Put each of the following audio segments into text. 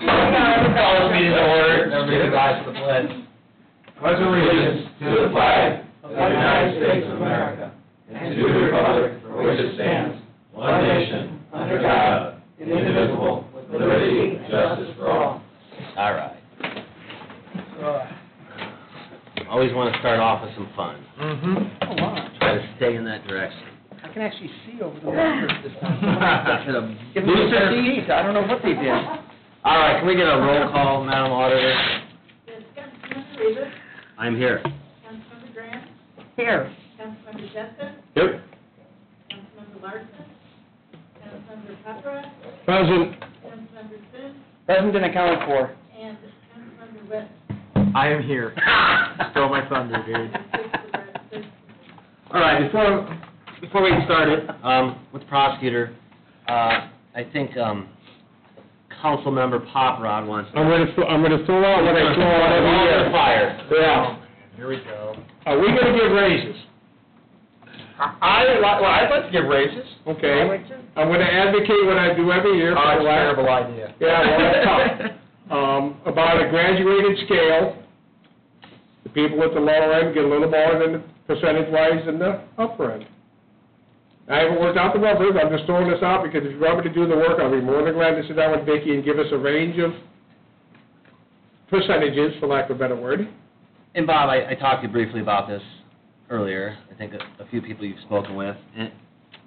Call this meeting to order. Everybody rise to the pledge. Pledge allegiance to the flag of the United States of America and to the republic for which it stands, one nation, under God, indivisible, with liberty and justice for all. All right. Always want to start off with some fun. Oh, wow. Try to stay in that direction. I can actually see over the numbers this time. Give me a seat. I don't know what they did. All right, can we get a roll call, Madam Auditor? Yes, Councilmember Rivas. I'm here. Councilmember Grant. Here. Councilmember Sept. Yep. Councilmember Larson. Councilmember Papera. Present. Councilmember Sims. Present and accounted for. And Councilmember West. I am here. Stole my thunder, dude. All right, before we get started with the prosecutor, I think Councilmember Poprod wants to... I'm gonna throw out what I throw out every year. Fire. Yeah. Here we go. Are we gonna give raises? I'd like to give raises. Okay. I'm gonna advocate what I do every year. Oh, it's a terrible idea. Yeah, well, that's tough. About a graduated scale, the people at the lower end get a little more than the percentage-wise than the upper end. I haven't worked out the numbers, I'm just throwing this out because if you want me to do the work, I'll be more than glad to sit down with Vicki and give us a range of percentages, for lack of a better word. And Bob, I talked to you briefly about this earlier. I think a few people you've spoken with. And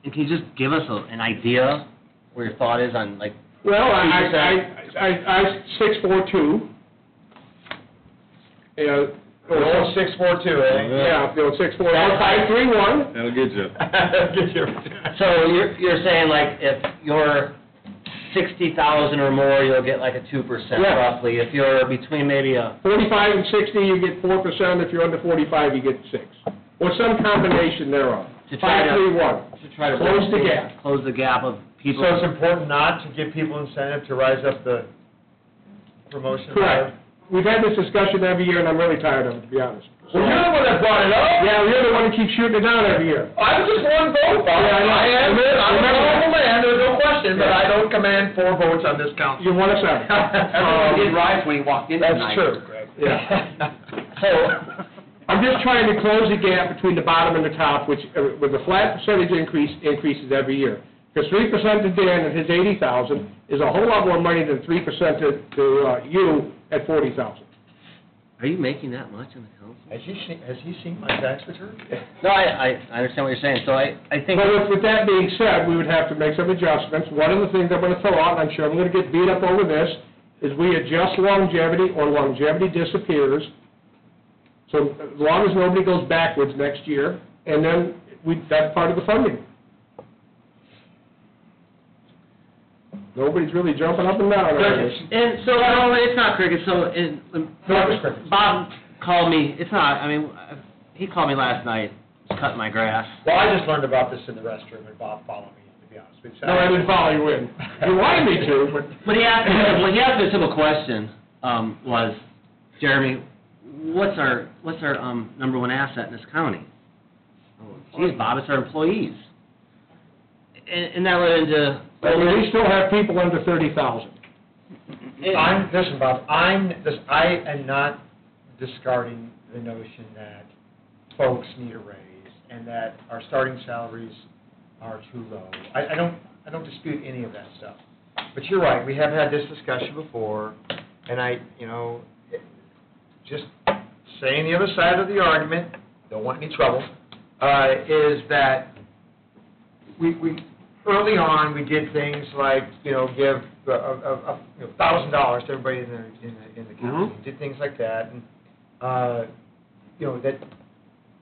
can you just give us an idea where your thought is on, like... Well, I 642. Yeah. The old 642, eh? Yeah, the old 642. 531. That'll get you. Get your... So you're saying, like, if you're 60,000 or more, you'll get like a 2% Yeah. roughly. If you're between maybe a... 45 and 60, you get 4%. If you're under 45, you get 6. Or some combination thereof. To try to 531. To try to Close the gap. Close the gap of people... So it's important not to give people incentive to rise up the promotion? Correct. We've had this discussion every year, and I'm really tired of it, to be honest. Well, you're the one that brought it up. Yeah, you're the one who keeps shooting it down every year. I was just one vote, Bob. Yeah, I know. I'm a powerful man, there's no question, but I don't command 4 votes on this council. You're one of 7. Everyone did rise when he walked in That's tonight. true, Greg. Yeah. So, I'm just trying to close the gap between the bottom and the top, which, with a flat percentage increases every year. Because 3% to Dan at his 80,000 is a whole lot more money than 3% to you at 40,000. Are you making that much in the council? Has he seen my tax return? No, I understand what you're saying. So I think... But with that being said, we would have to make some adjustments. One of the things I'm going to throw out, and I'm sure I'm going to get beat up over this, is we adjust longevity or longevity disappears. So as long as nobody goes backwards next year, and then that's part of the funding. Nobody's really jumping up and down on this. And so, no, it's not cricket. So, Bob called me. It's not. I mean, he called me last night, cutting my grass. Well, I just learned about this in the restroom, and Bob followed me, to be honest with you. No, I didn't follow you in. You wanted me to, but... But he asked me a simple question. Was, Jeremy, what's our number one asset in this county? Oh, geez, Bob, it's our employees. And that led into... I mean, we still have people under 30,000. Listen, Bob, I am not discarding the notion that folks need a raise and that our starting salaries are too low. I don't dispute any of that stuff. But you're right, we have had this discussion before, and just saying the other side of the argument, don't want any trouble, is that we early on, we did things like, give $1,000 to everybody in the county. Mm-hmm. Did things like that, and that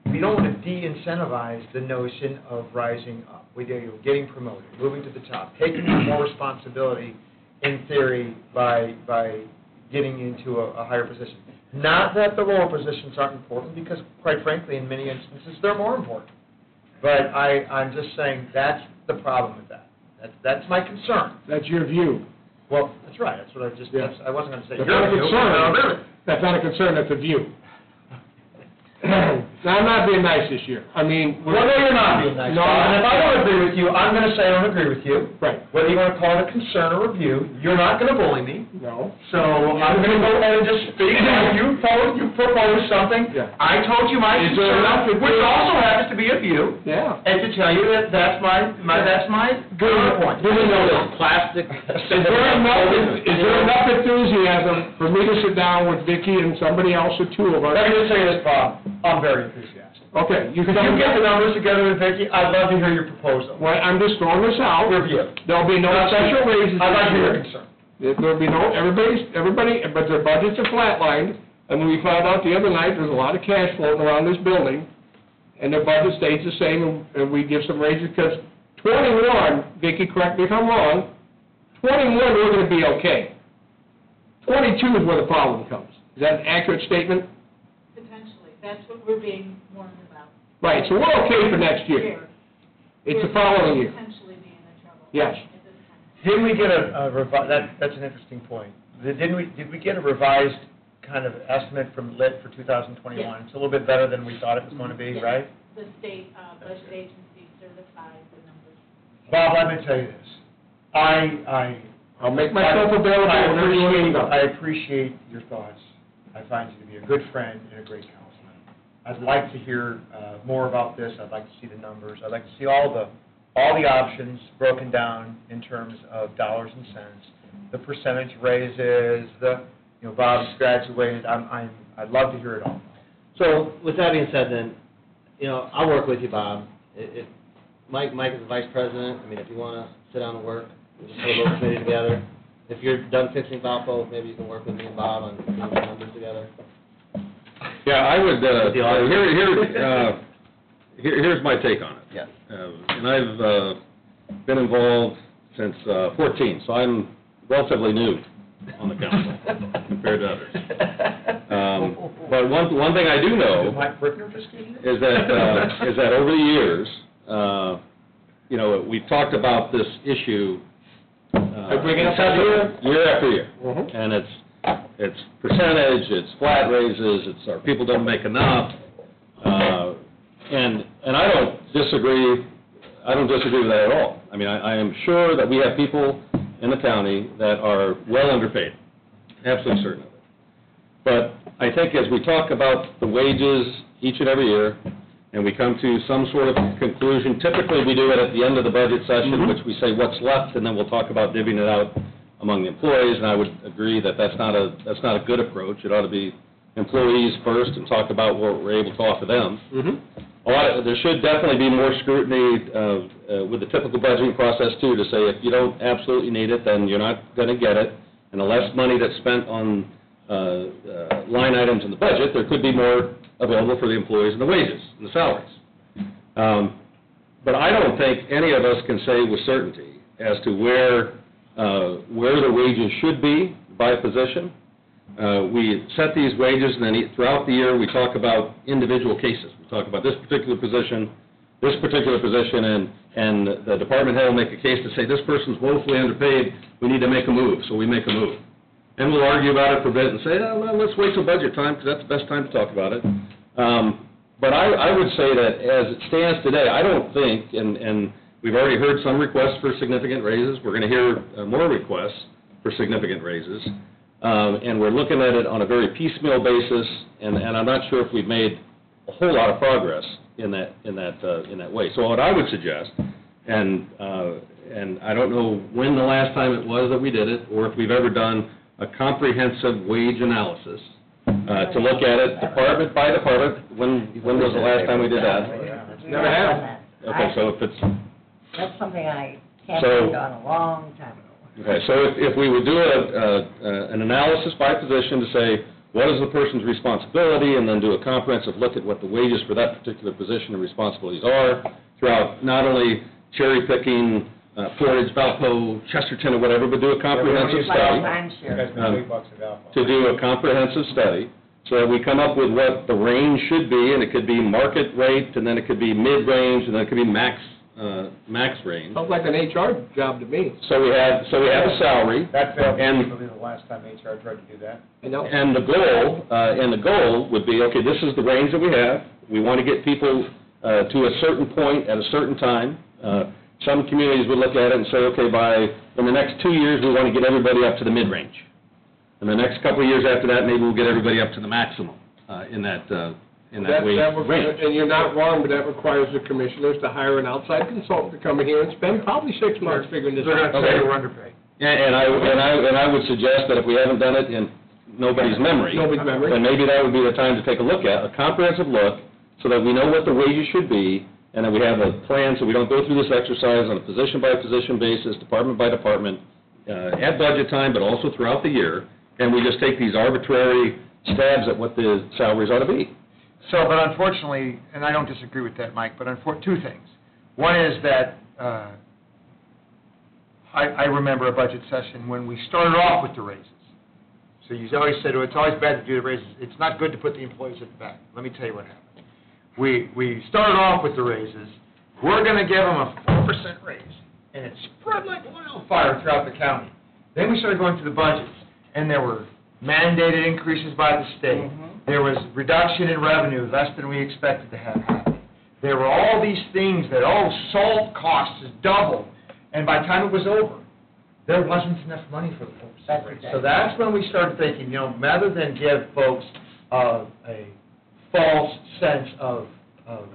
we don't want to de-incentivize the notion of rising up. We do, getting promoted, moving to the top, taking on more responsibility in theory by getting into a higher position. Not that the lower positions aren't important, because quite frankly, in many instances, they're more important. But I'm just saying that's the problem with that. That's my concern. That's your view. Well, that's right. That's what I just. Yeah. I wasn't going to say. That's not a concern. No, really. That's not a concern. That's a view. Now, I'm not being nice this year. I mean... Well, no, you're not being nice, No, Bob, and if I I'm- don't agree with you, I'm gonna say I don't agree with you. Right. Whether you wanna call it a concern or review, you're not gonna bully me. No. So I'm gonna go ahead and just speak. You proposed something. Yeah. I told you my Is there enough concern, to which do- also happens to be a view, Yeah. and to tell you that that's my point. Do we know this plastic? Is there enough enthusiasm for me to sit down with Vicki and somebody else or two of us? Let me just say this, Bob, I'm very enthusiastic. Okay, you If can... you get the numbers together with Vicki, I'd love to hear your proposal. Well, I'm just throwing this out. Review. There'll be no special raises I'd like this to hear year. your concern. There'll be no, everybody, but their budgets are flatlined, and when we found out the other night, there's a lot of cash floating around this building, and their budget stays the same, and we give some raises, because 21, Vicki, correct me if I'm wrong, 21, we're gonna be okay. 22 is where the problem comes. Is that an accurate statement? Potentially, that's what we're being warned about. Right, so we're okay for next year. It's the following year. Potentially being in trouble. Yes. At this time. Didn't we get that's an interesting point. Did we get a revised kind of estimate from LIT for 2021? Yes. It's a little bit better than we thought it was going to be, Yes. right? The state budget agency certified the numbers. Bob, let me tell you this. I'll make myself available whenever you want to go. I appreciate your thoughts. I find you to be a good friend and a great councilman. I'd like to hear more about this. I'd like to see the numbers. I'd like to see all the options broken down in terms of dollars and cents, the percentage raises, Bob's graduated. I'd love to hear it all. So, with that being said then, I'll work with you, Bob. Mike is the vice president. I mean, if you want to sit down and work, we'll just put a little committee together. If you're done fixing Valpo, maybe you can work with me and Bob on putting the numbers together. Yeah, I would, The auditor. here's my take on it. Yes. And I've been involved since 14, so I'm relatively new on the council compared to others. But one thing I do know Did Mike Brickner just get here? is that over the years, we've talked about this issue I bring it up every year? year after year. Mhm. And it's percentage, it's flat raises, it's our people don't make enough. And I don't disagree with that at all. I mean, I am sure that we have people in the county that are well underpaid, absolutely certain of it. But I think as we talk about the wages each and every year, and we come to some sort of conclusion, typically we do it at the end of the budget session, which we say what's left, and then we'll talk about divvying it out among the employees, and I would agree that that's not a good approach. It ought to be employees first and talk about what we're able to offer them. There should definitely be more scrutiny with the typical budgeting process, too, to say if you don't absolutely need it, then you're not going to get it, and the less money that's spent on line items in the budget, there could be more available for the employees and the wages and the salaries. But I don't think any of us can say with certainty as to where the wages should be by position. We set these wages, and then throughout the year, we talk about individual cases. We talk about this particular position, and the department head will make a case to say, this person's woefully underpaid, we need to make a move, so we make a move. And we'll argue about it for a bit and say, well, let's wait till budget time, because that's the best time to talk about it. But I would say that as it stands today, I don't think, and we've already heard some requests for significant raises, we're going to hear more requests for significant raises, and we're looking at it on a very piecemeal basis, and I'm not sure if we've made a whole lot of progress in that way. So what I would suggest, and I don't know when the last time it was that we did it, or if we've ever done a comprehensive wage analysis to look at it department by department. When was the last time we did that? Never have. Okay, so if it's... That's something I can't So- think on a long time ago. Okay, so if we would do an analysis by position to say, what is the person's responsibility, and then do a comprehensive look at what the wages for that particular position and responsibilities are throughout not only cherry picking Portage, Valpo, Chesterton, or whatever, but do a comprehensive study. I'm sure. To do a comprehensive study, so that we come up with what the range should be, and it could be market rate, and then it could be mid-range, and then it could be max range. Sounds like an HR job to me. So we have a salary. That failed And- to be the last time HR tried to do that. I know. And the goal would be, okay, this is the range that we have, We want to get people to a certain point at a certain time. Some communities would look at it and say, okay, in the next 2 years, we want to get everybody up to the mid-range. In the next couple of years after that, maybe we'll get everybody up to the maximum in that wage range. And you're not wrong, but that requires the commissioners to hire an outside consultant to come in here and spend probably 6 months figuring this out. They're going to say we're underpaid. Yeah, and I would suggest that if we haven't done it in nobody's memory, then maybe that would be the time to take a look at, a comprehensive look, so that we know what the wages should be, and that we have a plan so we don't go through this exercise on a position-by-position basis, department by department, at budget time, but also throughout the year, and we just take these arbitrary stabs at what the salaries ought to be. So, but unfortunately, and I don't disagree with that, Mike, but two things. One is that I remember a budget session when we started off with the raises. So you always said, well, it's always bad to do the raises. It's not good to put the employees at the back. Let me tell you what happened. We started off with the raises. We're going to give them a 4% raise, and it spread like wildfire throughout the county. Then we started going through the budgets, and there were mandated increases by the state. There was reduction in revenue, less than we expected to have happen. There were all these things that, salt costs has doubled, and by the time it was over, there wasn't enough money for the folks. So that's when we started thinking, rather than give folks a false sense of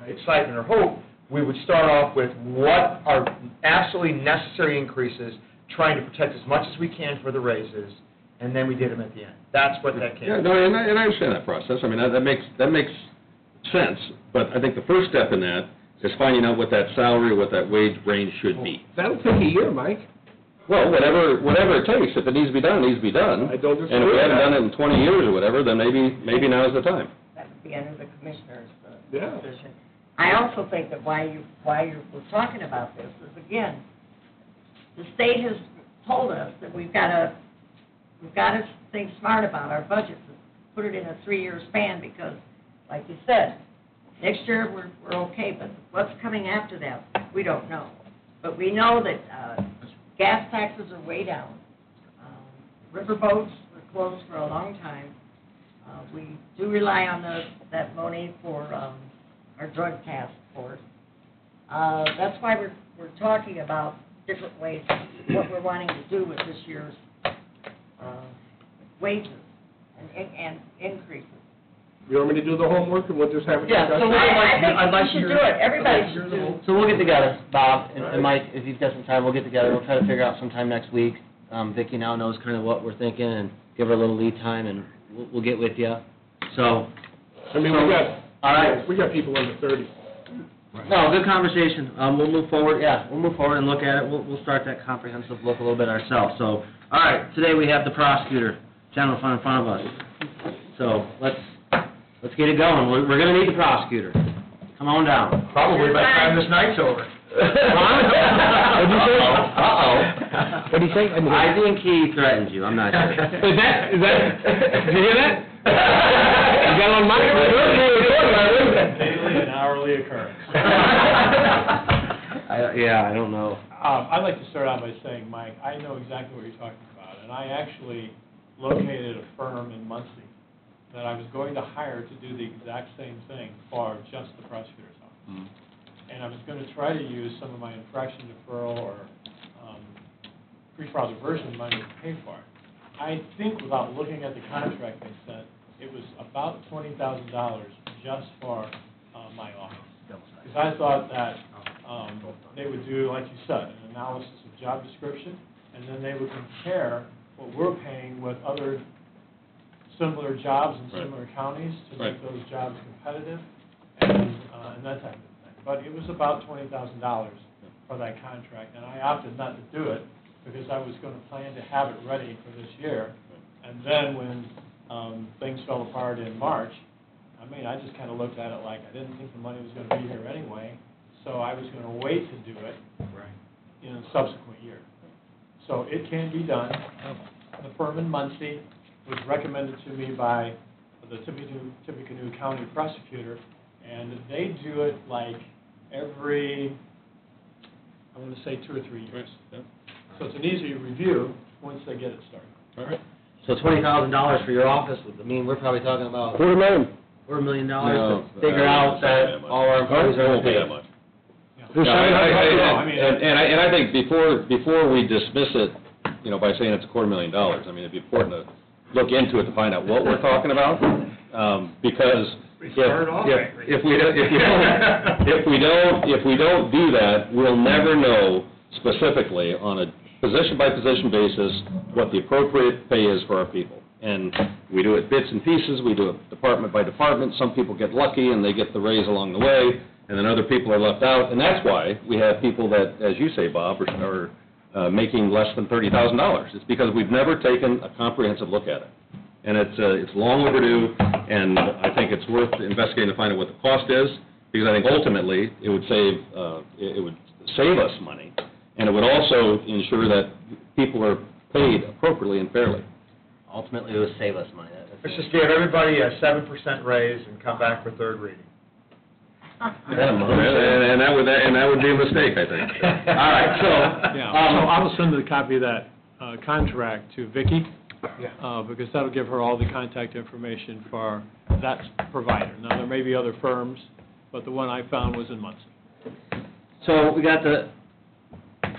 excitement or hope, we would start off with what are absolutely necessary increases, trying to protect as much as we can for the raises, and then we did them at the end. That's what that came. Yeah, no, and I understand that process. I mean, that makes sense. But I think the first step in that is finding out what that salary, what that wage range should be. That'll take a year, Mike. Well, whatever it takes. If it needs to be done, it needs to be done. I don't disagree And if we with haven't that. done it in 20 years or whatever, then maybe now's the time. That would be under the commissioner's Yeah. decision. I also think that why we're talking about this is, again, the state has told us that we've got to think smart about our budgets, and put it in a 3-year span, because, like you said, next year we're okay, but what's coming after that, we don't know. But we know that gas taxes are way down. Riverboats were closed for a long time. We do rely on that money for our drug task force. That's why we're talking about different ways, what we're wanting to do with this year's wages and increases. You want me to do the homework, and we'll just have a Yeah, discussion? so I think we should do it, everybody should do. So we'll get together, Bob and Mike, if you've got some time, we'll get together, we'll try to figure out sometime next week. Vicki now knows kind of what we're thinking, and give her a little lead time, and we'll get with you. So, I mean, all right. we got people under 30. No, good conversation. We'll move forward, we'll move forward and look at it. We'll start that comprehensive look a little bit ourselves. So, all right, today we have the prosecutor, general fund in front of us. So, let's get it going. We're going to need the prosecutor. Come on down. Probably by the time this night's over. What'd you say? Uh-oh. What'd you say? I think he threatened you, I'm not sure. Is that, did you hear that? You got on my Daily and hourly occurrence. I don't know. I'd like to start out by saying, Mike, I know exactly what you're talking about, and I actually located a firm in Muncie that I was going to hire to do the exact same thing for just the prosecutor's office. And I was going to try to use some of my infraction deferral or pre-trial diversion money to pay for it. I think without looking at the contract they sent, it was about $20,000 just for my office. Because I thought that they would do, like you said, an analysis of job description, and then they would compare what we're paying with other similar jobs in similar counties to make those jobs competitive and that type of thing. But it was about $20,000 for that contract, and I opted not to do it because I was going to plan to have it ready for this year. And then when things fell apart in March, I just kind of looked at it like I didn't think the money was going to be here anyway, so I was going to wait to do it in a subsequent year. So it can be done. The firm in Muncie was recommended to me by the Tippecanoe County prosecutor, and they do it like every, I want to say 2 or 3 years. So it's an easy review once they get it started. All right. So $20,000 for your office would mean we're probably talking about $250,000. $250,000 to figure out that all our employees It are won't be that paid? much. There's No, $700,000. And I think before we dismiss it, by saying it's $250,000, I mean, it'd be important to look into it to find out what we're talking about, because if we don't do that, we'll never know specifically on a position-by-position basis what the appropriate pay is for our people. And we do it bits and pieces, we do it department by department, some people get lucky and they get the raise along the way, and then other people are left out, and that's why we have people that, as you say, Bob, are making less than $30,000. It's because we've never taken a comprehensive look at it. And it's long overdue, and I think it's worth investigating to find out what the cost is, because I think ultimately it would save us money, and it would also ensure that people are paid appropriately and fairly. Ultimately, it would save us money. Let's just give everybody a 7% raise and come back for third reading. And that would be a mistake, I think. All right, so, Yeah, so I will send a copy of that contract to Vicki, because that'll give her all the contact information for that provider. Now, there may be other firms, but the one I found was in Munson. So we got the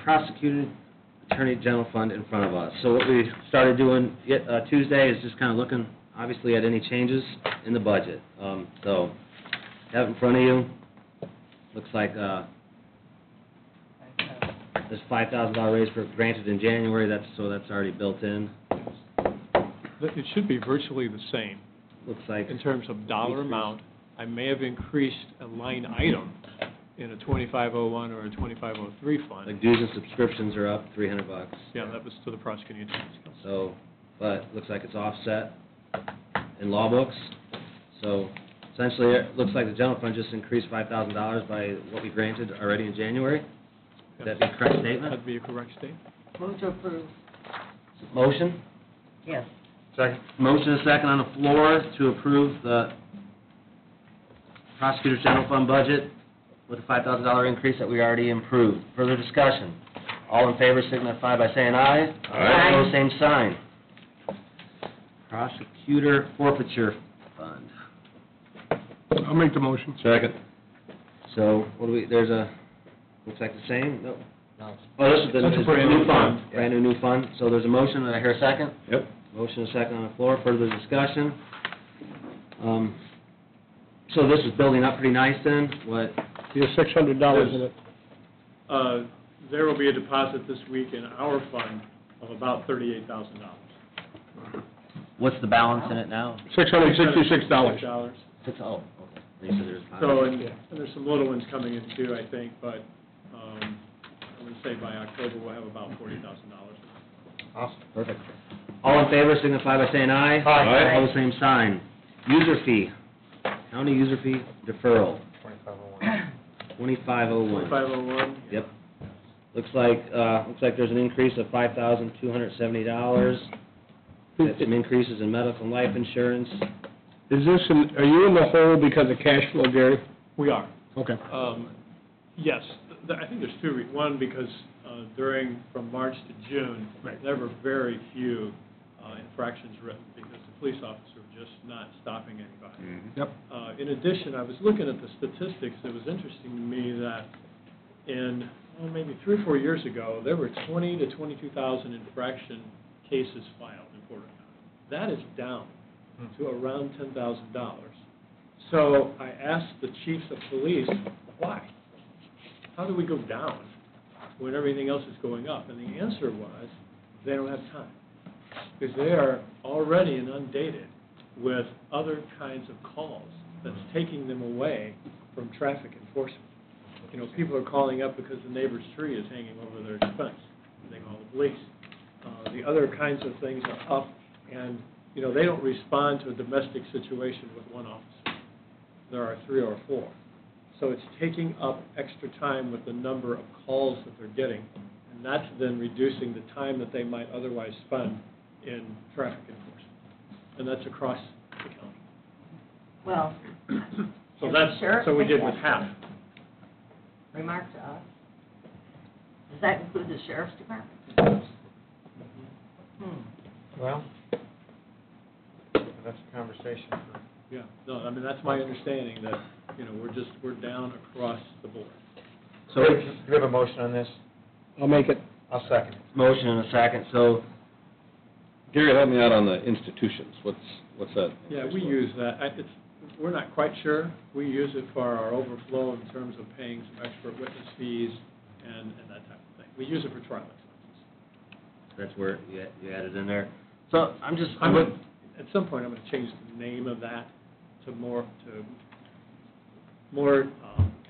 prosecuting attorney general fund in front of us. So what we started doing Tuesday is just kind of looking, obviously, at any changes in the budget. So have it in front of you. Looks like there's $5,000 raise granted in January. That's already built in. It should be virtually the same Looks like in terms of dollar amount. I may have increased a line item in a 2501 or a 2503 fund. like dues and subscriptions are up $300. Yeah, that was to the prosecuting attorney's council. So, but looks like it's offset in law books. So essentially, it looks like the general fund just increased $5,000 by what we granted already in January. Would that be a correct statement? That'd be a correct statement. Move to approve. Motion? Yes. Second? Motion is second on the floor to approve the prosecutor's general fund budget with a $5,000 increase that we already improved. Further discussion? All in favor signify by saying aye. Aye. Opposed, same sign. Prosecutor forfeiture fund. I'll make the motion. Second. So, what do we, looks like the same? No. Oh, this is the That's a this is brand new new fund, fund. brand new fund. So there's a motion, and I hear a second? Yep. Motion is second on the floor, further discussion. So this is building up pretty nice then, what, There's $600 in it. There will be a deposit this week in our fund of about $38,000. what's the balance in it now? $666. Six, oh, okay. You said there's So, and there's some little ones coming in too, I think, but I would say by October, we'll have about $40,000. Awesome. Perfect. All in favor signify by saying aye. Aye. Opposed, same sign. User fee, county user fee deferral, 2501. 2501. 2501? Yep. Looks like there's an increase of $5,270. Got some increases in medical and life insurance. Is this, are you in the hole because of cash flow, Gary? We are. Okay. Yes, I think there's two reasons. One, because from March to June, there were very few infractions written because the police officer was just not stopping anybody. Yep. In addition, I was looking at the statistics. It was interesting to me that in maybe 3 or 4 years ago, there were 20 to 22,000 infraction cases filed in Porter County. That is down to around $10,000. So I asked the chiefs of police, why? How do we go down when everything else is going up? And the answer was, they don't have time. Because they are already inundated with other kinds of calls that's taking them away from traffic enforcement. People are calling up because the neighbor's tree is hanging over their fence. They call the police. The other kinds of things are up, and they don't respond to a domestic situation with one officer. There are 3 or 4. So it's taking up extra time with the number of calls that they're getting, and that's then reducing the time that they might otherwise spend in traffic enforcement. And that's across the county. Well, So we did with half. remark to us. Does that include the sheriff's department? Well, that's a conversation for Yeah, no, I mean, that's my understanding, that, you know, we're down across the board. So, Do we have a motion on this? I'll make it. I'll second it. motion and a second, so, Gary, help me out on the institutions. What's that? Yeah, we use that. We're not quite sure. We use it for our overflow in terms of paying some expert witness fees and that type of thing. We use it for trial expenses. that's where you added in there. So, At some point, I'm going to change the name of that to more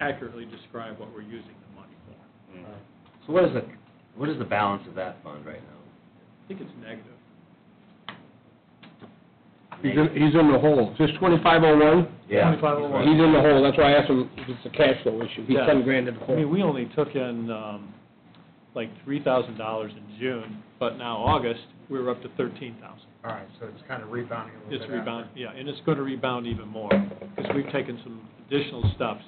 accurately describe what we're using the money for. so what is the balance of that fund right now? I think it's negative. He's in the hole. Is this 2501? Yeah. 2501. He's in the hole, that's why I asked him if it's a cash flow issue. He's Yeah. 10 grand in the I hole. mean, we only took in like $3,000 in June, but now August, we were up to $13,000. All right, so it's kind of rebounding a little bit. It's rebound, yeah, and it's going to rebound even more, because we've taken some additional steps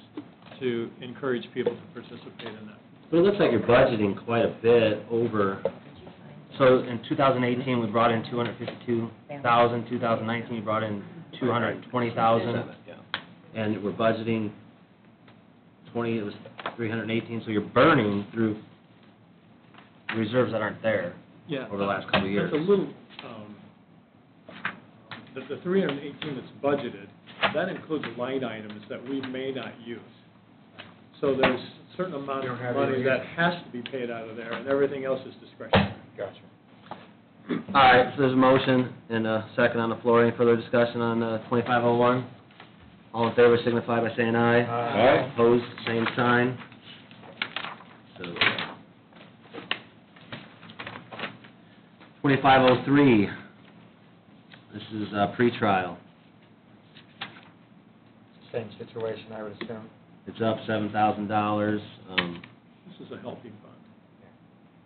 to encourage people to participate in that. But it looks like you're budgeting quite a bit over, so in 2018, we brought in 252,000, 2019, we brought in 220,000, Yeah. and we're budgeting it was 318, so you're burning through reserves that aren't there Yeah. over the last couple of years. That's a little, the 318 that's budgeted, that includes line items that we may not use. So there's a certain amount You of don't have money any- that has to be paid out of there, and everything else is discretionary. Gotcha. All right, so there's a motion and a second on the floor. Any further discussion on 2501? All in favor signify by saying aye. Aye. Opposed, same sign. So, 2503, this is pretrial. Same situation, I would assume. It's up $7,000. This is a healthy fund.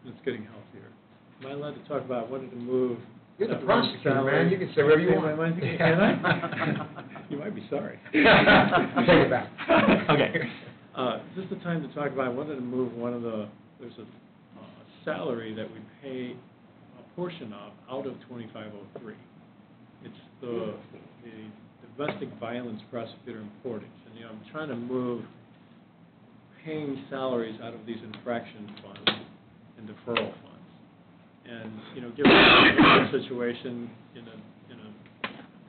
It's getting healthier. Am I allowed to talk about wanting to move? You're the that prosecutor, salary? man, you can say whatever you Say want. my mind, can I? You might be sorry. Take it back. Okay. This is the time to talk about, I wanted to move there's a salary that we pay a portion of out of 2503. It's the domestic violence prosecutor in Portage. And, I'm trying to move paying salaries out of these infraction funds and deferral funds. And, given the situation in a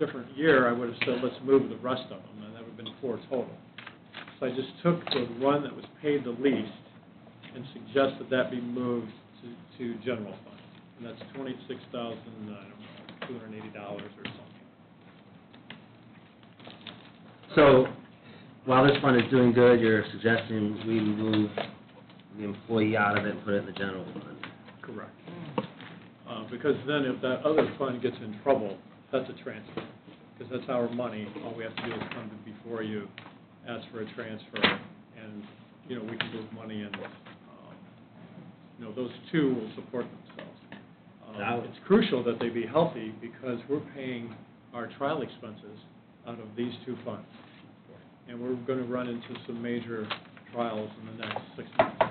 different year, I would have said, let's move the rest of them, and that would have been 4 total. So I just took the one that was paid the least and suggested that be moved to general fund. And that's $26,280 or something. So, while this fund is doing good, you're suggesting we move the employee out of it and put it in the general fund? Correct. Because then if that other fund gets in trouble, that's a transfer. Because that's our money, all we have to do is come before you, ask for a transfer, and, we can move money in. Those two will support themselves. It's crucial that they be healthy because we're paying our trial expenses out of these 2 funds. And we're going to run into some major trials in the next 6 months.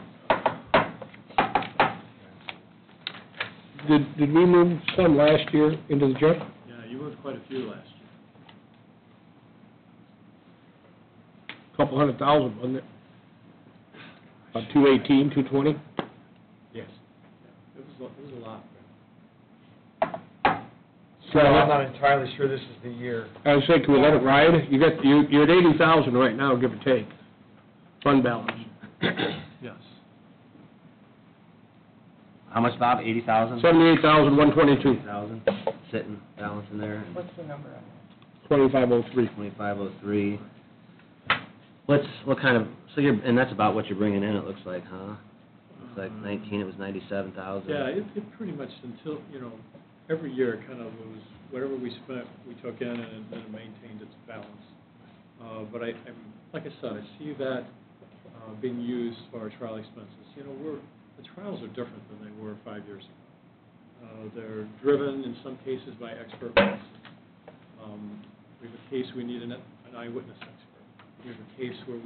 Did we move some last year into the jail? Yeah, you moved quite a few last year. Couple $100,000, wasn't it? About 218, 220? Yes. It was a lot. So I'm not entirely sure this is the year. I was saying, can we let it ride? You're at 80,000 right now, give or take, fund balance. Yes. How much, Bob? 80,000? 78,122, 80,000 sitting balance in there. What's the number on that? 2503. 2503. What kind of, and that's about what you're bringing in, it looks like, huh? Looks like 19, it was 97,000. Yeah, it pretty much until, every year it kind of was, whatever we spent, we took in and then it maintained its balance. But I'm like I said, I see that being used for our trial expenses. The trials are different than they were 5 years ago. They're driven in some cases by expert witnesses. We have a case we need an eyewitness expert. We have a case where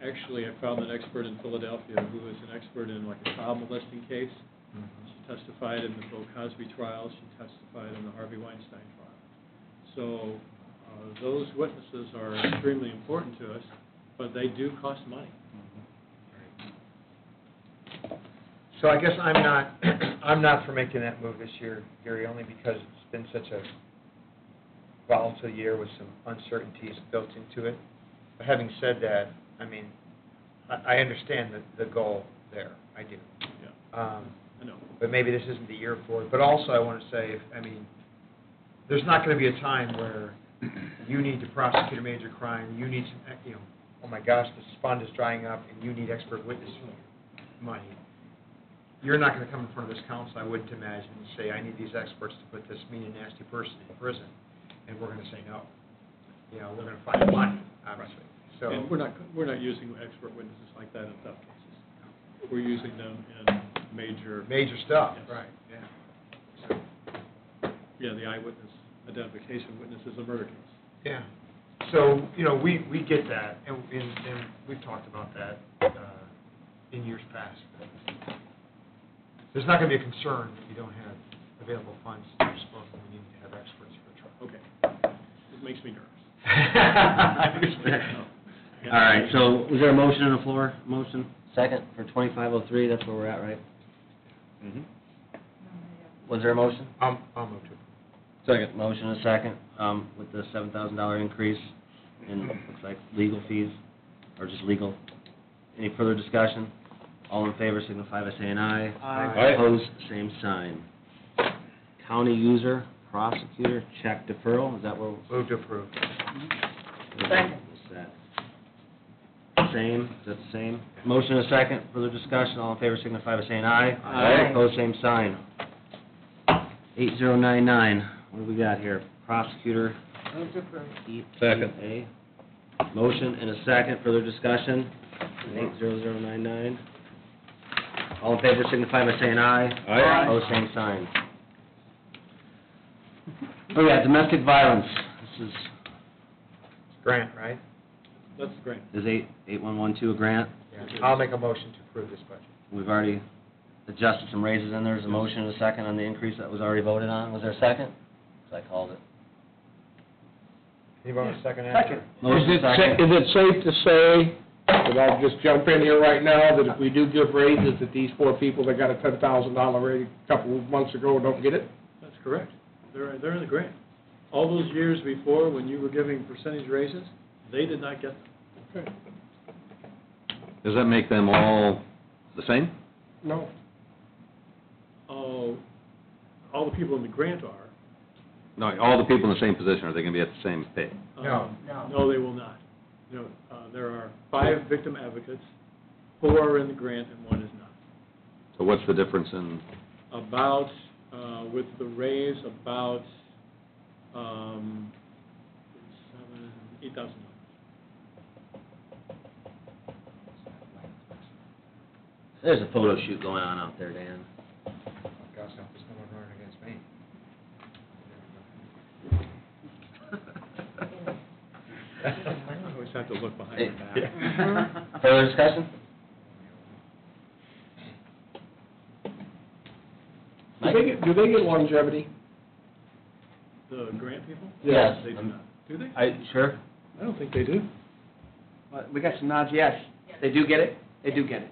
I found an expert in Philadelphia who is an expert in like a child molesting case. She testified in the Bill Cosby trial. She testified in the Harvey Weinstein trial. So Those witnesses are extremely important to us, but they do cost money. So I guess I'm not for making that move this year, Gary, only because it's been such a volatile year with some uncertainties built into it. But having said that, I mean, I understand the goal there, I do. Yeah, I know. But maybe this isn't the year for it. But also, I want to say, there's not going to be a time where you need to prosecute a major crime, you need some, oh my gosh, the fund is drying up, and you need expert witness money. You're not going to come in front of this council, I wouldn't imagine, and say, I need these experts to put this mean and nasty person in prison, and we're going to say no. We're going to find money, obviously. So And we're not using expert witnesses like that in tough cases. We're using them in major stuff, Yes. right, yeah. Yeah, the eyewitness identification witness is a murder case. Yeah. So, we get that, and we've talked about that in years past. There's not going to be a concern that you don't have available funds to disposal when you need to have experts for a trial. Okay. It makes me nervous. All right, so was there a motion on the floor? Motion, second, for 2503, that's where we're at, right? Mm-hmm. Was there a motion? I'll move to approve. Second. Motion and a second, with the $7,000 increase in, looks like, legal fees, or just legal. Any further discussion? All in favor signify by saying aye. Aye. Opposed, same sign. County user, prosecutor, check deferral, is that what? Move to approve. Second. What's that? Same, is that the same? Motion and a second, further discussion, all in favor signify by saying aye. Aye. Opposed, same sign. 8099, what do we got here? Prosecutor, Move to approve. Second. A. Motion and a second, further discussion, 80099. All in favor signify by saying aye. Aye. Opposed, same sign. Oh, yeah, domestic violence, this is, Grant, right? That's great. is 8112 a grant? Yeah. I'll make a motion to approve this budget. We've already adjusted some raises in there, there's a motion and a second on the increase that was already voted on, was there a second? So I called it. Anybody want a second answer? Motion Is second. it safe to say, and I'll just jump in here right now, that if we do give raises, that these four people that got a $10,000 raise a couple of months ago don't get it? That's correct. They're in the grant. All those years before, when you were giving percentage raises, they did not get them. Okay. Does that make them all the same? No. All the people in the grant are. No, all the people in the same position, are they going to be at the same pay? No. No, they will not. No, there are 5 victim advocates, 4 are in the grant, and 1 is not. So what's the difference in, About, with the raise, about $8,000. There's a photo shoot going on out there, Dan. Gosh, now there's no one running against me. I always have to look behind Hey. your back. Further discussion? Do they get longevity? The grant people? Yes. They do not. Do they? Sure? I don't think they do. We got some nods, yes. They do get it? They do get it.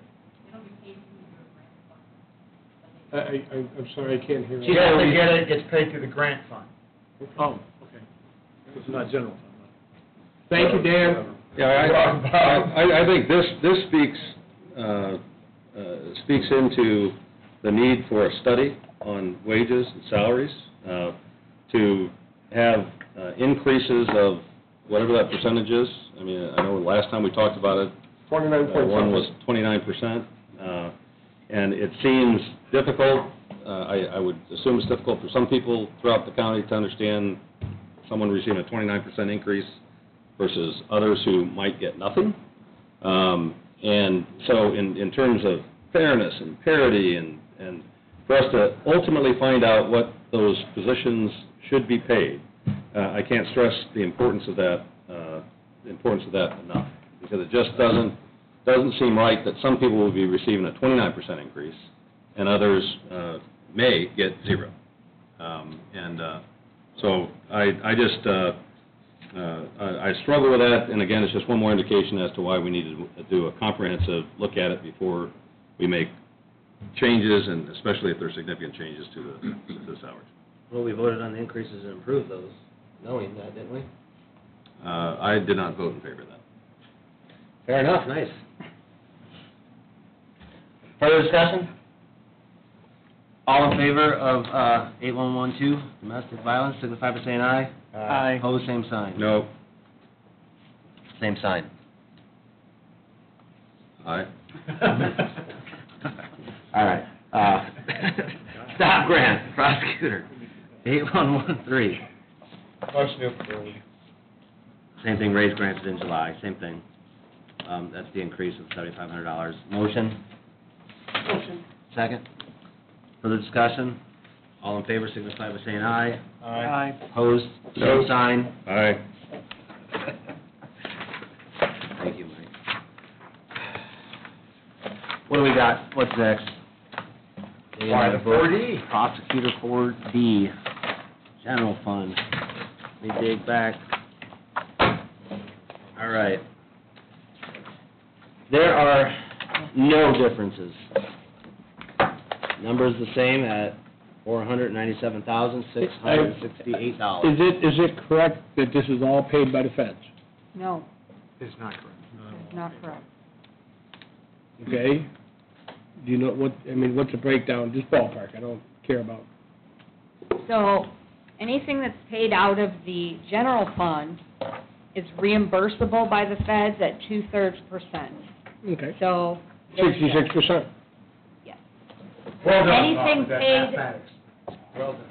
It'll be paid through your grant fund. I'm sorry, I can't hear. She doesn't get it, it's paid through the grant fund. Oh, okay. It's not general fund money. Thank you, Dan. yeah, I think this speaks into the need for a study on wages and salaries, to have increases of whatever that percentage is. I mean, I know last time we talked about it, 29.7. one was 29%, and it seems difficult. I would assume it's difficult for some people throughout the county to understand someone receiving a 29% increase versus others who might get nothing. And so in terms of fairness and parity and for us to ultimately find out what those positions should be paid, I can't stress the importance of that enough, because it just doesn't seem right that some people will be receiving a 29% increase and others may get 0. So I just I struggle with that, and again, it's just one more indication as to why we need to do a comprehensive look at it before we make changes, and especially if there's significant changes to the salaries. Well, we voted on the increases and improved those, knowing that, didn't we? I did not vote in favor of that. Fair enough, nice. Further discussion? All in favor of 8112, domestic violence, signify by saying aye. Aye. Opposed, same sign. No. Same sign. Aye. All right. Stop grant, prosecutor, 8113. Motion to approve. Same thing, raise granted in July, same thing. That's the increase of $7,500. Motion? Motion. Second? Further discussion? All in favor signify by saying aye. Aye. Opposed? No. Same sign. Aye. Thank you, Mike. What do we got? What's next? Why, the 4D. Prosecutor 4D, general fund. Let me dig back. All right. There are no differences. Number's the same at $497,668. Is it correct that this is all paid by the feds? No, It's not correct. it's not correct. Okay? Do you know what's the breakdown, just ballpark, I don't care about. So, anything that's paid out of the general fund is reimbursable by the feds at 2/3%. Okay. So. 66%. Yes. Well done, Anything Bob, that paid- mathematics. Well done.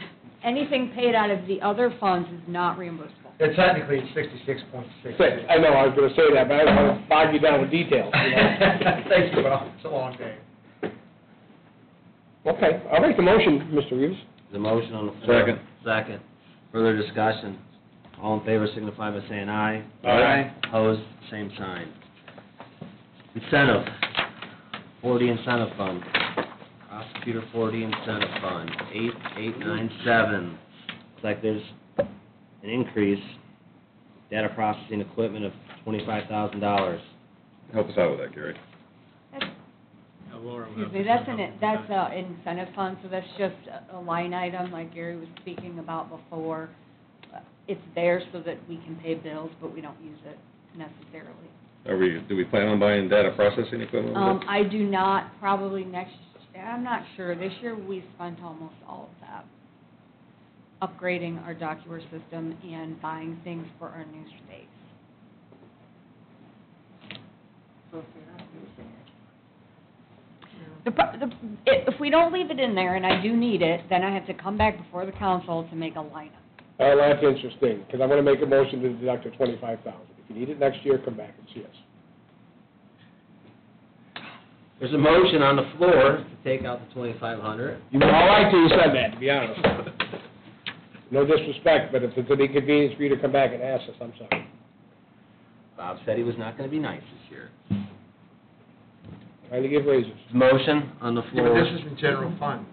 Anything paid out of the other funds is not reimbursable. Yeah, technically, it's 66.6. I know, I was gonna say that, but I don't want to bog you down with details, you know? Thanks, Bob, it's a long day. Okay, I'll make the motion, Mr. Reeves. The motion on the floor. Second. Second. Further discussion. All in favor signify by saying aye. Aye. Opposed, same sign. Incentive, 40 incentive fund. Prosecutor 40 incentive fund, 8897. Looks like there's an increase, data processing equipment of $25,000. Help us out with that, Gary. Excuse me, that's an incentive fund, so that's just a line item like Gary was speaking about before. It's there so that we can pay bills, but we don't use it necessarily. Do we plan on buying data processing equipment with it? I do not, probably next, I'm not sure. This year, we spent almost all of that upgrading our document system and buying things for our new space. So if you're not using it. If we don't leave it in there and I do need it, then I have to come back before the council to make a lineup. Well, that's interesting, because I'm gonna make a motion to deduct the $25,000. If you need it next year, come back and see us. There's a motion on the floor to take out the $2,500. You were all right till you said that, to be honest. No disrespect, but if it's an inconvenience for you to come back and ask us, I'm sorry. Bob said he was not going to be nice this year. Trying to give raises. Motion on the Yeah, floor. but this is in general fund.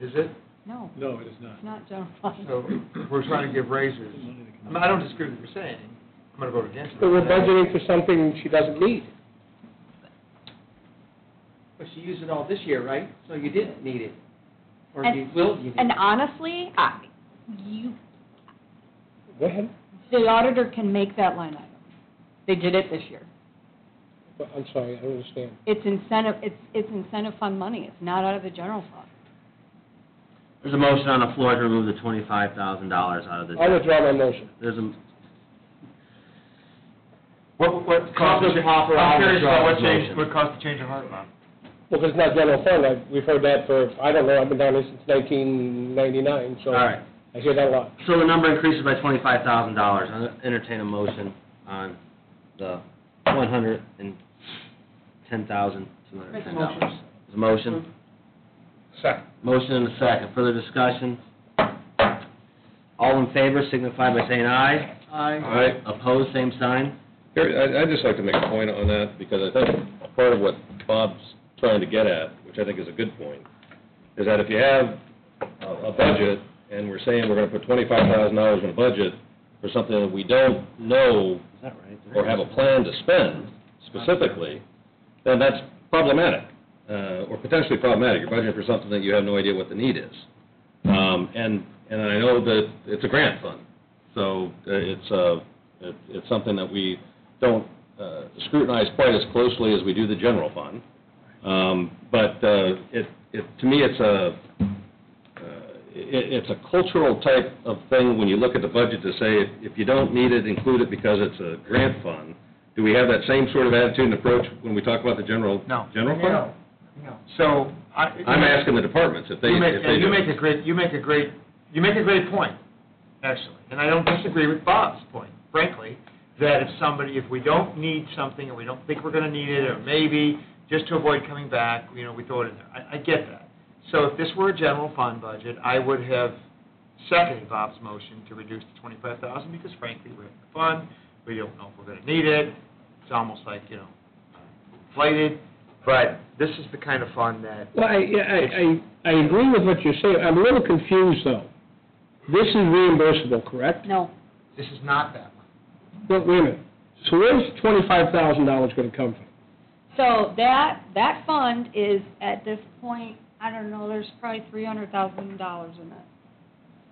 Is it? No, No, it is not. it's not general fund. So, we're trying to give raises. I don't disagree with what you're saying. I'm gonna vote against it. But we're budgeting for something she doesn't need. But she used it all this year, right? So you didn't need it. Or And- you will need it. And honestly, Go ahead. the auditor can make that line item. They did it this year. But I'm sorry, I don't understand. It's incentive fund money. It's not out of the general fund. There's a motion on the floor to remove the $25,000 out of the... I'll withdraw my motion. There's a... What Councilor Hopper, I'll withdraw his motion. what caused the change of heart, Bob? Well, 'cause it's not general fund, we've heard that for, I don't know, I've been down here since 1999, so. All right. I hear that a lot. So the number increases by $25,000. I'll entertain a motion on the $110,210. Make a motion. There's a motion. Second. Motion and a second. Further discussion? All in favor signify by saying aye. Aye. Opposed, same sign. Gary, I'd just like to make a point on that, because I think part of what Bob's trying to get at, which I think is a good point, is that if you have a budget, and we're saying we're going to put $25,000 in a budget, for something that we don't know Is that right? or have a plan to spend specifically, then that's problematic, or potentially problematic. You're budgeting for something that you have no idea what the need is. And I know that it's a grant fund, so it's something that we don't scrutinize quite as closely as we do the general fund. But to me, it's a cultural type of thing when you look at the budget to say, if you don't need it, include it because it's a grant fund. Do we have that same sort of attitude and approach when we talk about the general fund? No. So, I'm asking the departments if they You do. make a great point, actually, and I don't disagree with Bob's point, frankly, that if we don't need something, and we don't think we're gonna need it, or maybe, just to avoid coming back, we throw it in there. I get that. So if this were a general fund budget, I would have seconded Bob's motion to reduce to $25,000, because frankly, we're in the fund, we don't know if we're gonna need it, it's almost like, inflated, but this is the kind of fund that... Well, I agree with what you're saying. I'm a little confused, though. This is reimbursable, correct? No, This is not that one. But wait a minute. So where's $25,000 going to come from? so that fund is, at this point, I don't know, there's probably $300,000 in it.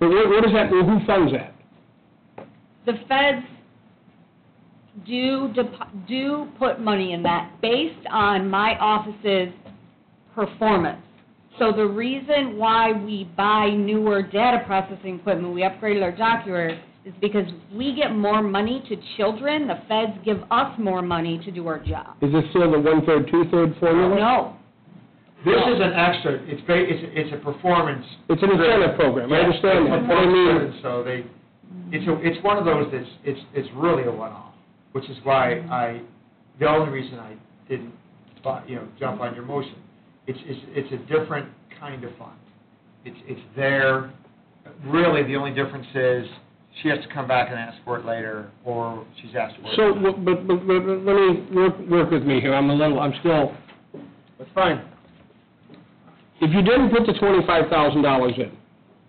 But what does that mean? Who funds that? The feds do put money in that based on my office's performance. So the reason why we buy newer data processing equipment, we upgraded our document, is because we get more money to children, the feds give us more money to do our job. Is this still the 1/3, 2/3 formula? No, This is an extra, it's a performance... It's an incentive program, I understand that. But I mean, So it's one of those that's, it's really a one-off, which is why the only reason I didn't, jump on your motion. It's a different kind of fund. It's there, really, the only difference is she has to come back and ask for it later, or she's asked for it. so, but let me work with me here. I'm still, That's fine. if you didn't put the $25,000 in,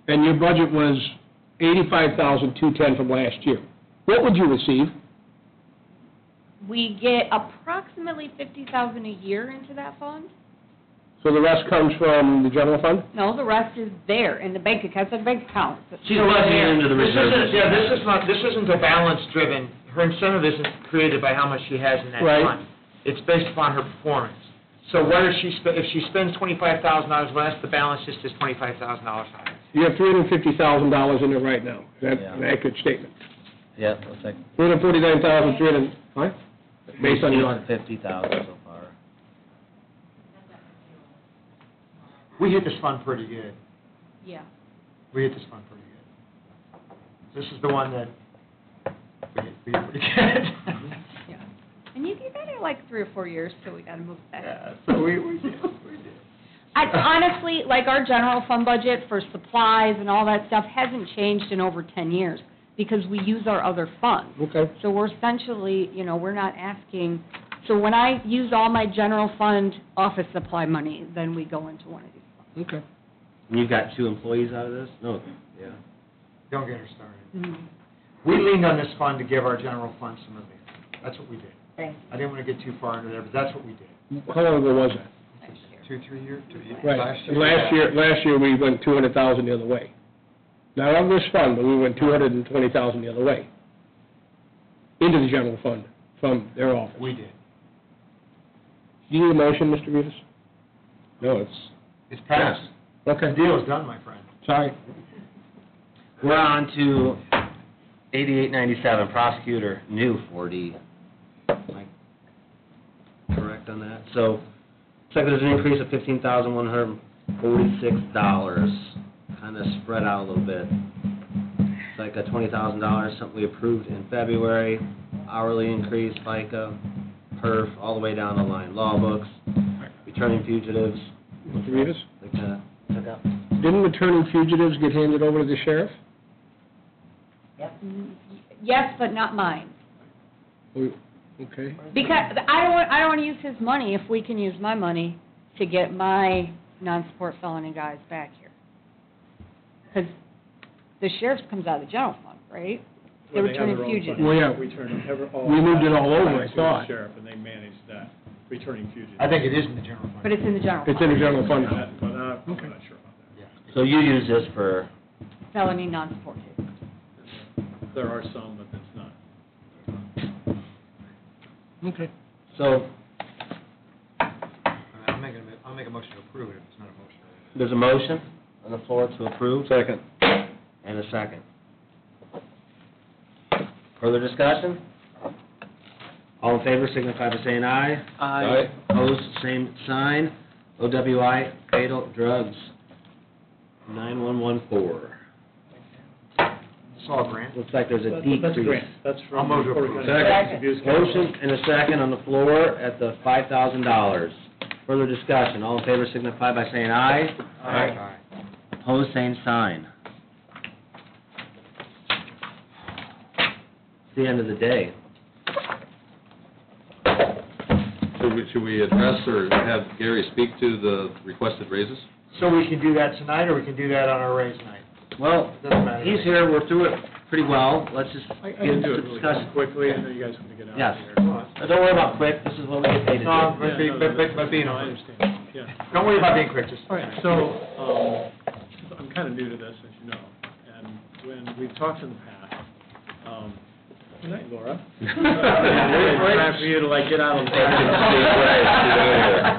and your budget was $85,210 from last year, what would you receive? we get approximately $50,000 a year into that fund. So the rest comes from the general fund? No, the rest is there in the bank account, it's a bank account. She's budgeting into the reserve. This isn't a balance-driven, her incentive isn't created by how much she has in that Right. fund. It's based upon her performance. So whether if she spends $25,000 less, the balance just is $25,000 higher. You have $350,000 in there right now. Is that Yeah. an accurate statement? Yeah, looks like. 349,300, what? Based on your... 250,000 so far. We hit this fund pretty good. Yeah. We hit this fund pretty good. This is the one that we hit pretty good. Yeah. And you got it like 3 or 4 years, so we got to move back. Yeah, so we did. Honestly, like our general fund budget for supplies and all that stuff hasn't changed in over 10 years because we use our other funds. Okay. So we're essentially, we're not asking, so when I use all my general fund office supply money, then we go into one of these funds. Okay. And you've got 2 employees out of this? No, yeah. Don't get her started. Mhm. We leaned on this fund to give our general fund some relief. That's what we did. Thank I didn't want to get too far into there, but that's what we did. How long ago was that? you. 2-3 years? 2 years. Right. Last year. Last year, we went 200,000 the other way. Not on this fund, but we went 220,000 the other way. Into the general fund from their office. We did. Do you need a motion, Mr. Rivas? No, It's passed. The Okay, deal is done, my friend. sorry. We're on to 8897, prosecutor, new 4D. Am I correct on that? So, looks like there's an increase of $15,146, kind of spread out a little bit. It's like a $20,000, something we approved in February, hourly increase, FICA, PERF, all the way down the line, law books, returning fugitives. Mr. Rivas? Like that, took out. Didn't returning fugitives get handed over to the sheriff? Yes, but not mine. Okay. Because I don't want to use his money if we can use my money to get my non-support felony guys back here. Because the sheriff's comes out of the general fund, right? when They're they have their returning own fugitives. funding. Well, yeah. We turn all. We moved it all over, I back to the thought. Sheriff, and they manage that, returning fugitives. I think it is in the general fund. But it's in the general It's in the fund. general fund now. But I'm not sure about that. Yeah. So you use this for, Felony non-support cases. There are some, but that's not. Okay. so I'll make a motion to approve it if it's not a motion. there's a motion on the floor to approve. Second. And a second. Further discussion? All in favor signify by saying aye. Aye. Opposed, same sign. OWI, fatal drugs, 9114. Saw grant. Looks like there's a That's decrease. grant, that's from. I'll move to Porter approve. County Second. Abuse Control. Motion and a second on the floor at the $5,000. Further discussion, all in favor signify by saying aye. Aye. Opposed, same sign. It's the end of the day. Should we address or have Gary speak to the requested raises? So we can do that tonight, or we can do that on our raise night? Well, Doesn't matter. he's here, we're through it pretty well, let's just I get can into do it the really discussion. quickly, I know you guys want to get out Yes. of here. Don't worry about quick, this is what we get paid to No, do. but being No, I honest. understand, yeah. Don't worry about being quick, just. All right, so, I'm kind of new to this, as you know, and when we've talked in the past, good night, Laura. It's time for you to like get out of the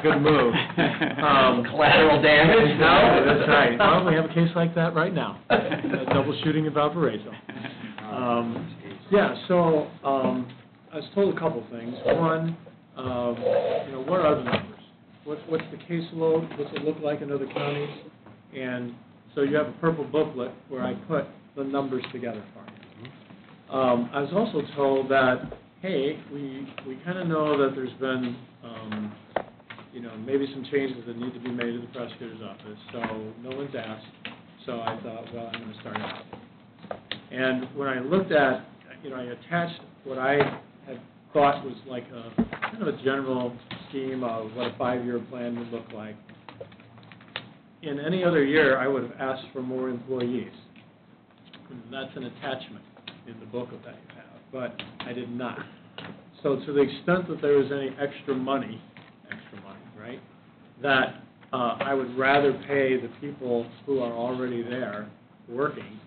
Good move. Collateral damage, No, that's right. Well, we have a case like that right now, a double shooting in Valparaiso. Yeah, so, I was told a couple things. One, what are the numbers? What's the caseload? What's it look like in other counties? And so you have a purple booklet where I put the numbers together for you. I was also told that, hey, we kind of know that there's been, maybe some changes that need to be made to the prosecutor's office, so no one's asked. So I thought, well, I'm going to start out. And when I looked at, I attached what I had thought was like a kind of a general scheme of what a 5-year plan would look like. In any other year, I would have asked for more employees. And that's an attachment in the booklet that you have, but I did not. So to the extent that there was any extra money, right, that I would rather pay the people who are already there working,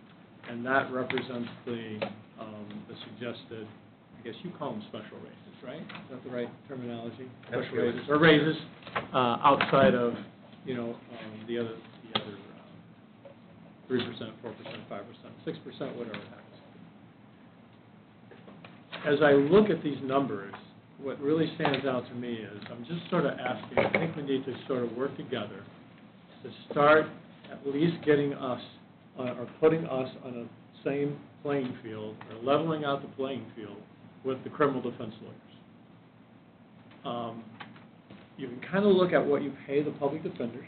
and that represents the suggested, I guess you call them special raises, right? Is that the right terminology? Special raises, or raises outside of, the other 3%, 4%, 5%, 6%, whatever it happens. As I look at these numbers, what really stands out to me is, I'm just sort of asking, I think we need to sort of work together to start at least getting us, or putting us on a same playing field, or leveling out the playing field with the criminal defense lawyers. You can kind of look at what you pay the public defenders,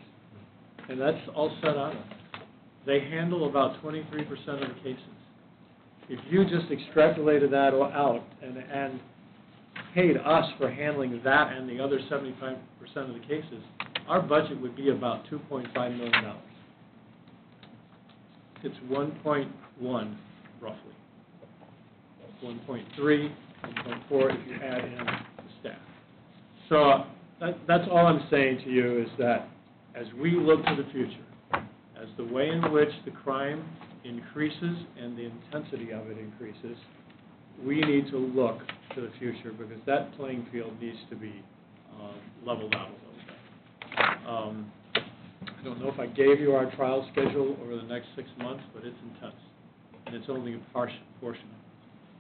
and that's all set out. They handle about 23% of the cases. If you just extrapolated that out and paid us for handling that and the other 75% of the cases, our budget would be about $2.5 million. It's 1.1, roughly. 1.3, 1.4 if you add in the staff. So that's all I'm saying to you is that as we look to the future, as the way in which the crime increases and the intensity of it increases, we need to look to the future because that playing field needs to be leveled out a little bit. I don't know if I gave you our trial schedule over the next 6 months, but it's intense, and it's only a portion of it.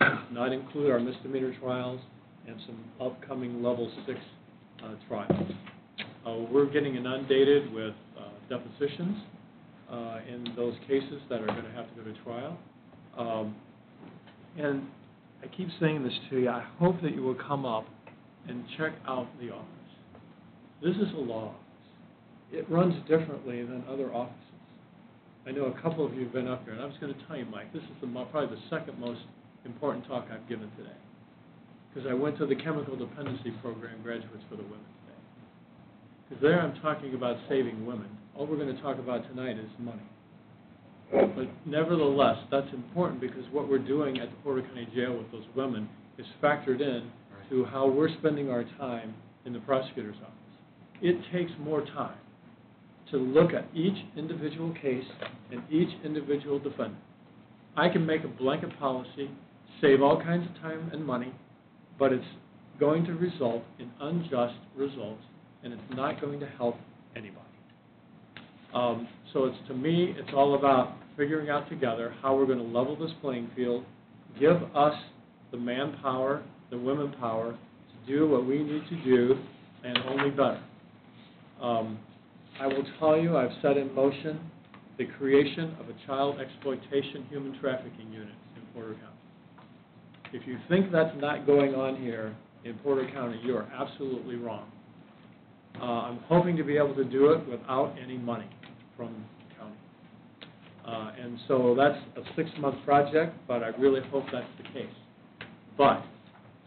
It does not include our misdemeanor trials and some upcoming level 6 trials. We're getting inundated with depositions in those cases that are going to have to go to trial. And I keep saying this to you, I hope that you will come up and check out the office. This is a law office. It runs differently than other offices. I know a couple of you have been up here, and I was going to tell you, Mike, this is probably the second most important talk I've given today. Because I went to the chemical dependency program graduates for the women today. Because there I'm talking about saving women. All we're going to talk about tonight is money. But nevertheless, that's important because what we're doing at the Porter County Jail with those women is factored in to how we're spending our time in the prosecutor's office. It takes more time to look at each individual case and each individual defendant. I can make a blanket policy, save all kinds of time and money, but it's going to result in unjust results, and it's not going to help anybody. So it's, to me, it's all about figuring out together how we're going to level this playing field, give us the manpower, the women power to do what we need to do, and only better. I will tell you, I've set in motion the creation of a child exploitation human trafficking unit in Porter County. If you think that's not going on here in Porter County, you are absolutely wrong. I'm hoping to be able to do it without any money from the county. And so that's a 6-month project, but I really hope that's the case. But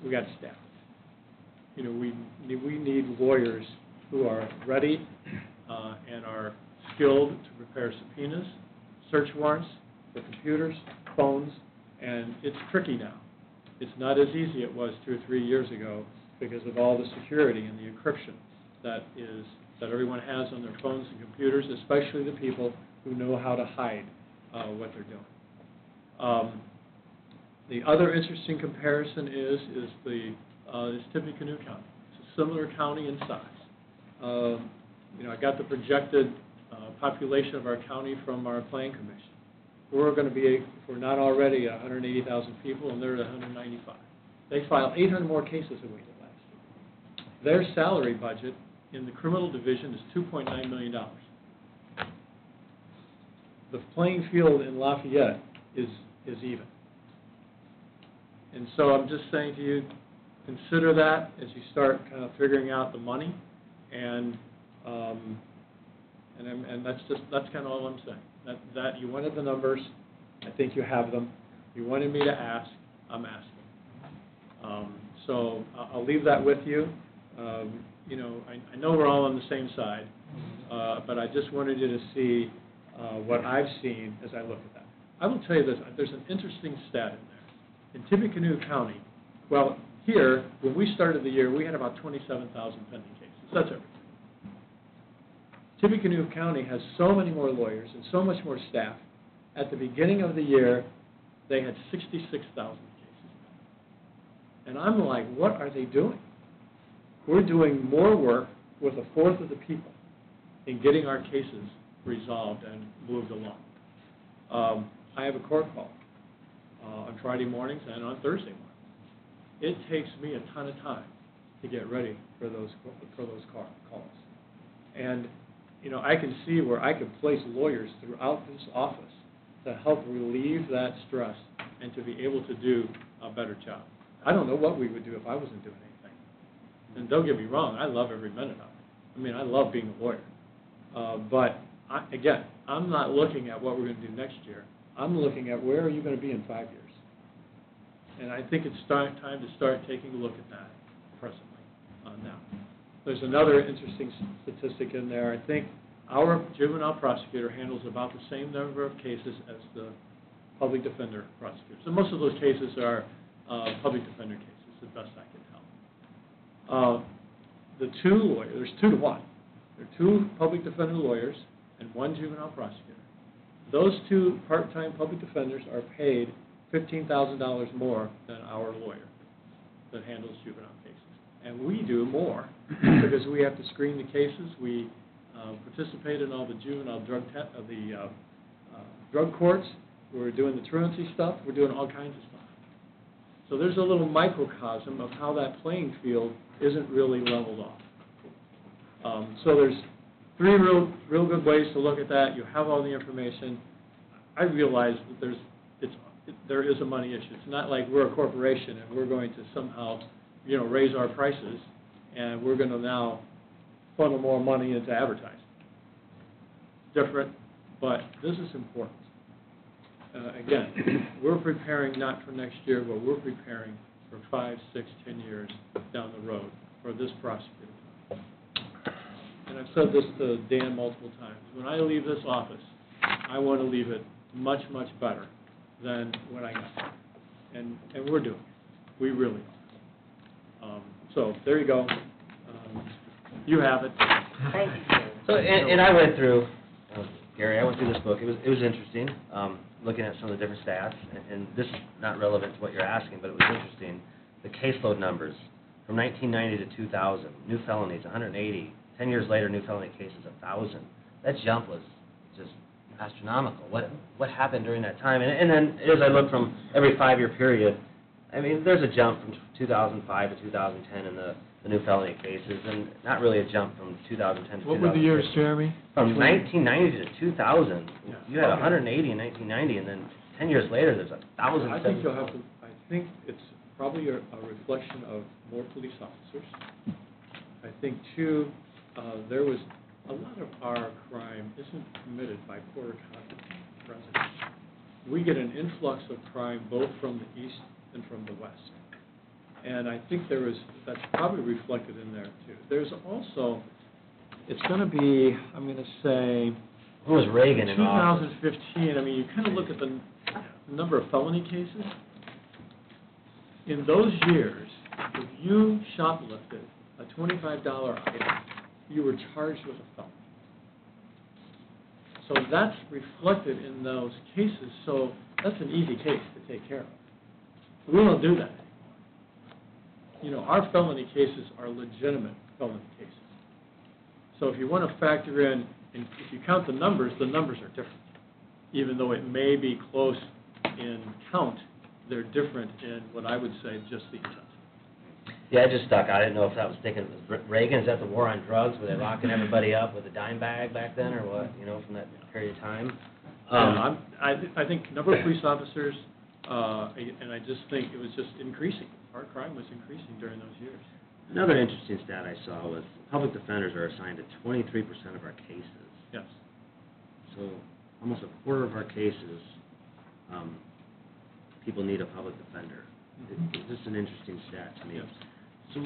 we got staff. You know, we need lawyers who are ready and are skilled to prepare subpoenas, search warrants for computers, phones, and it's tricky now. It's not as easy it was 2 or 3 years ago because of all the security and the encryption that everyone has on their phones and computers, especially the people who know how to hide what they're doing. The other interesting comparison is Tippecanoe County. It's a similar county in size. You know, I got the projected population of our county from our Plan Commission. We're going to be, if we're not already, 180,000 people, and they're at 195. They filed 800 more cases than we did last year. Their salary budget in the criminal division is $2.9 million. The playing field in Lafayette is even. And so I'm just saying to you, consider that as you start kind of figuring out the money, and that's kind of all I'm saying. That you wanted the numbers, I think you have them. You wanted me to ask, I'm asking. So I'll leave that with you. You know, I know we're all on the same side, but I just wanted you to see what I've seen as I look at that. I will tell you this, there's an interesting stat in there. In Tippecanoe County, well, here, when we started the year, we had about 27,000 pending cases. That's everything. Tippecanoe County has so many more lawyers and so much more staff. At the beginning of the year, they had 66,000 cases. And I'm like, what are they doing? We're doing more work with a fourth of the people in getting our cases resolved and moved along. I have a court call on Friday mornings and on Thursday mornings. It takes me a ton of time to get ready for those calls. And, you know, I can see where I could place lawyers throughout this office to help relieve that stress and to be able to do a better job. I don't know what we would do if I wasn't doing anything. And don't get me wrong, I love every minute of it. I mean, I love being a lawyer. But, again, I'm not looking at what we're going to do next year. I'm looking at where are you going to be in 5 years. And I think it's time to start taking a look at that presently now. There's another interesting statistic in there. I think our juvenile prosecutor handles about the same number of cases as the public defender prosecutor. So most of those cases are public defender cases, the best I can tell. The two lawyers, there's 2 to 1. There are 2 public defender lawyers and 1 juvenile prosecutor. Those 2 part-time public defenders are paid $15,000 more than our lawyer that handles juvenile cases. And we do more because we have to screen the cases. We participate in all the juvenile drug courts. We're doing the truancy stuff. We're doing all kinds of stuff. So there's a little microcosm of how that playing field isn't really leveled off. So there's 3 real good ways to look at that. You have all the information. I realize that there is a money issue. It's not like we're a corporation and we're going to somehow, you know, raise our prices and we're going to now funnel more money into advertising. Different, but this is important. Again, we're preparing not for next year, but we're preparing for 5, 6, 10 years down the road for this prosecutor. And I've said this to Dan multiple times. When I leave this office, I want to leave it much, much better than when I got there. And we're doing it. We really are. So there you go. You have it. Thank you, Gary. So, and I went through, Gary, I went through this book. It was interesting, looking at some of the different stats, and this is not relevant to what you're asking, but it was interesting. The caseload numbers from 1990 to 2000, new felonies, 180. 10 years later, new felony cases, 1,000. That jump was just astronomical. What happened during that time? And then as I look from every 5-year period, I mean, there's a jump from 2005 to 2010 in the new felony cases, and not really a jump from 2010 to 2015. What were the years, Jeremy? From 1990 to 2000, Yeah. you had 180 in 1990, and then 10 years later, there's 1,000. I think you'll have to, I think it's probably a reflection of more police officers. I think, too, there was, a lot of our crime isn't committed by poorer residents. We get an influx of crime both from the east and from the west. And I think that's probably reflected in there, too. There's also, it's going to be, I'm going to say, Who was Reagan in office? 2015, I mean, you kind of look at the number of felony cases. In those years, if you shoplifted a $25 item, you were charged with a felony. So that's reflected in those cases, so that's an easy case to take care of. We don't do that anymore. You know, our felony cases are legitimate felony cases. So if you want to factor in, and if you count the numbers are different. Even though it may be close in count, they're different in what I would say just the intent. Yeah, I just stuck. I didn't know if that was thinking it was Reagan. Is that the war on drugs? Were they locking everybody up with a dime bag back then, or what? You know, from that period of time. I think number of police officers, and I just think it was just increasing. Our crime was increasing during those years. Another interesting stat I saw was public defenders are assigned to 23% of our cases. Yes. So almost a quarter of our cases, people need a public defender. It's just an interesting stat to me. Yes. So,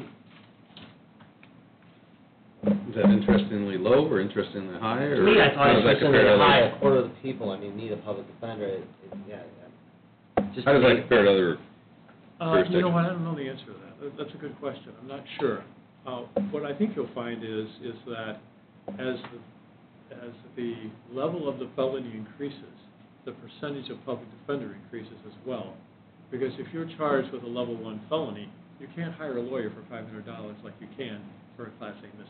Is that interestingly low or interestingly high? to Or me, I thought how it does was that compare to interestingly high. others? A quarter of the people, I mean, need a public defender. Yeah. Just How does to me- that compare to other You know jurisdictions? what, I don't know the answer to that. That's a good question. I'm not sure. What I think you'll find is that as the level of the felony increases, the percentage of public defender increases as well. Because if you're charged with a level 1 felony, you can't hire a lawyer for $500 like you can for a Class A misdemeanor.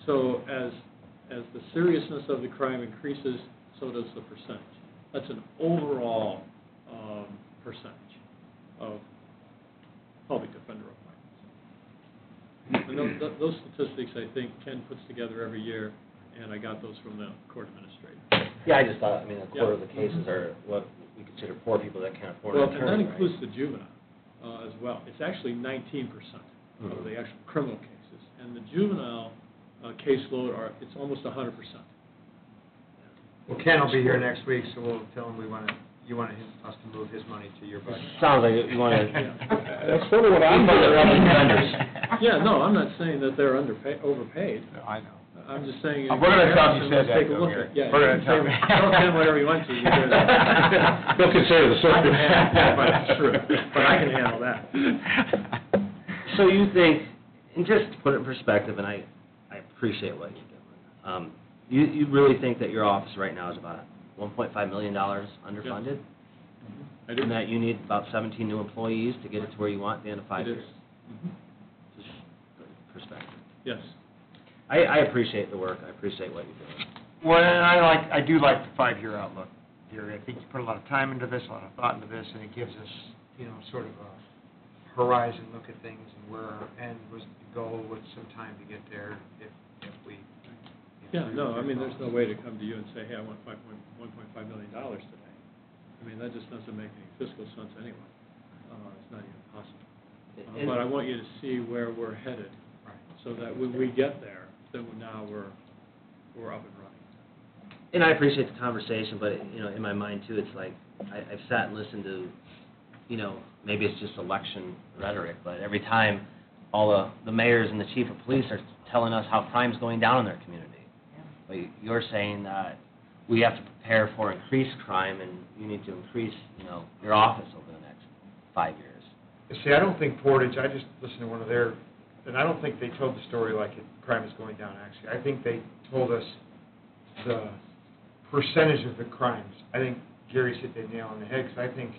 So as the seriousness of the crime increases, so does the percentage. That's an overall percentage of public defender appointments. And those statistics, I think, Ken puts together every year, and I got those from the court administrator. Yeah, I just thought, I mean, a quarter of the Yeah. cases are what we consider poor people that can't afford Well, an and that attorney, includes right? the juvenile as well. It's actually 19% of the actual criminal cases. And the juvenile caseload it's almost 100%. Well, Ken will be here next week, so we'll tell him you want us to move his money to your budget. Sounds like you want to. That's sort of what I'm hearing. Yeah, no, I'm not saying that they're overpaid. I know. I'm just saying. We're gonna tell him you said let's that, take a though, look Gary. at, yeah. We're gonna you tell can him. say- Tell Ken whatever he wants to. You do that. He'll consider the I can circus. handle, that's true, but I can handle that. So you think, and just to put it in perspective, and I appreciate what you're doing, you really think that your office right now is about $1.5 million underfunded? I do. And that you need about 17 new employees to get it to where you want at the end of 5 It is. years? Just perspective. Yes. I appreciate the work, I appreciate what you're doing. Well, and I do like the 5-year outlook, Gary. I think you put a lot of time into this, a lot of thought into this, and it gives us, sort of a horizon look at things and where our end was to go with some time to get there if we. Yeah, no, I mean, there's no way to come to you and say, hey, I want $1.5 million today. I mean, that just doesn't make any fiscal sense anyway. It's not even possible. And- But I want you to see where we're headed, so that when we get there, then now we're up and running. And I appreciate the conversation, but, in my mind too, it's like, I've sat and listened to, maybe it's just election rhetoric, but every time all the mayors and the chief of police are telling us how crime's going down in their community. But you're saying that we have to prepare for increased crime, and you need to increase, your office over the next 5 years. See, I don't think Portage, I just listened to one of their, and I don't think they told the story like crime is going down, actually. I think they told us the percentage of the crimes. I think Gary's hit the nail on the head, because I think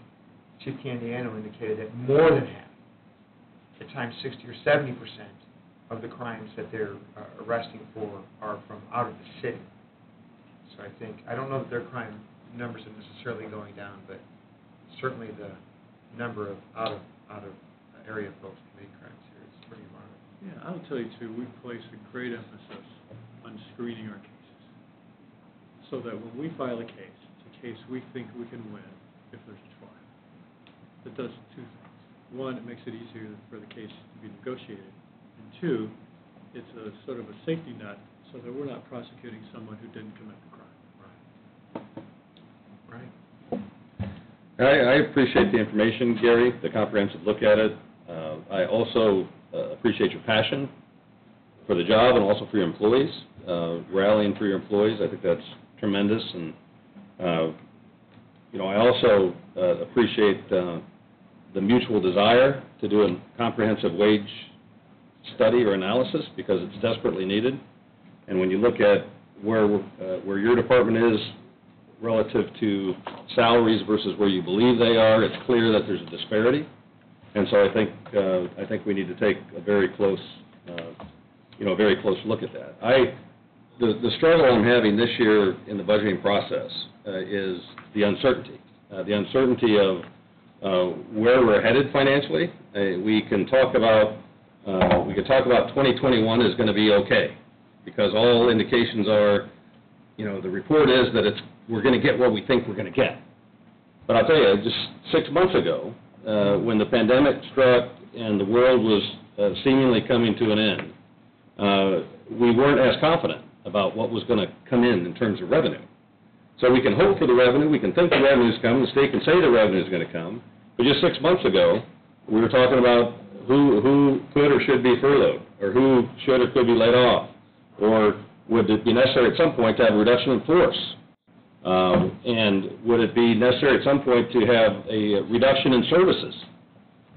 Chief Candiano indicated that more than half, at times 60 or 70% of the crimes that they're arresting for are from out of the city. So I don't know that their crime numbers are necessarily going down, but certainly the number of out-of-area folks committing crimes here is pretty remarkable. Yeah, I'll tell you too, we place a great emphasis on screening our cases, so that when we file a case, it's a case we think we can win if there's a trial. That does two things. One, it makes it easier for the case to be negotiated, and two, it's a sort of a safety net so that we're not prosecuting someone who didn't commit the crime. Right. I appreciate the information, Gary, the comprehensive look at it. I also appreciate your passion for the job and also for your employees, rallying for your employees. I think that's tremendous. And, I also appreciate the mutual desire to do a comprehensive wage study or analysis, because it's desperately needed. And when you look at where your department is relative to salaries versus where you believe they are, it's clear that there's a disparity. And so I think we need to take a very close, look at that. The struggle I'm having this year in the budgeting process is the uncertainty. The uncertainty of where we're headed financially. We can talk about 2021 is going to be okay, because all indications are, the report is that we're going to get what we think we're going to get. But I'll tell you, just 6 months ago, when the pandemic struck and the world was seemingly coming to an end, we weren't as confident about what was going to come in terms of revenue. So we can hope for the revenue, we can think the revenue's coming, the state can say the revenue's going to come, but just 6 months ago, we were talking about who could or should be furloughed, or who should or could be laid off, or would it be necessary at some point to have a reduction in force? And would it be necessary at some point to have a reduction in services?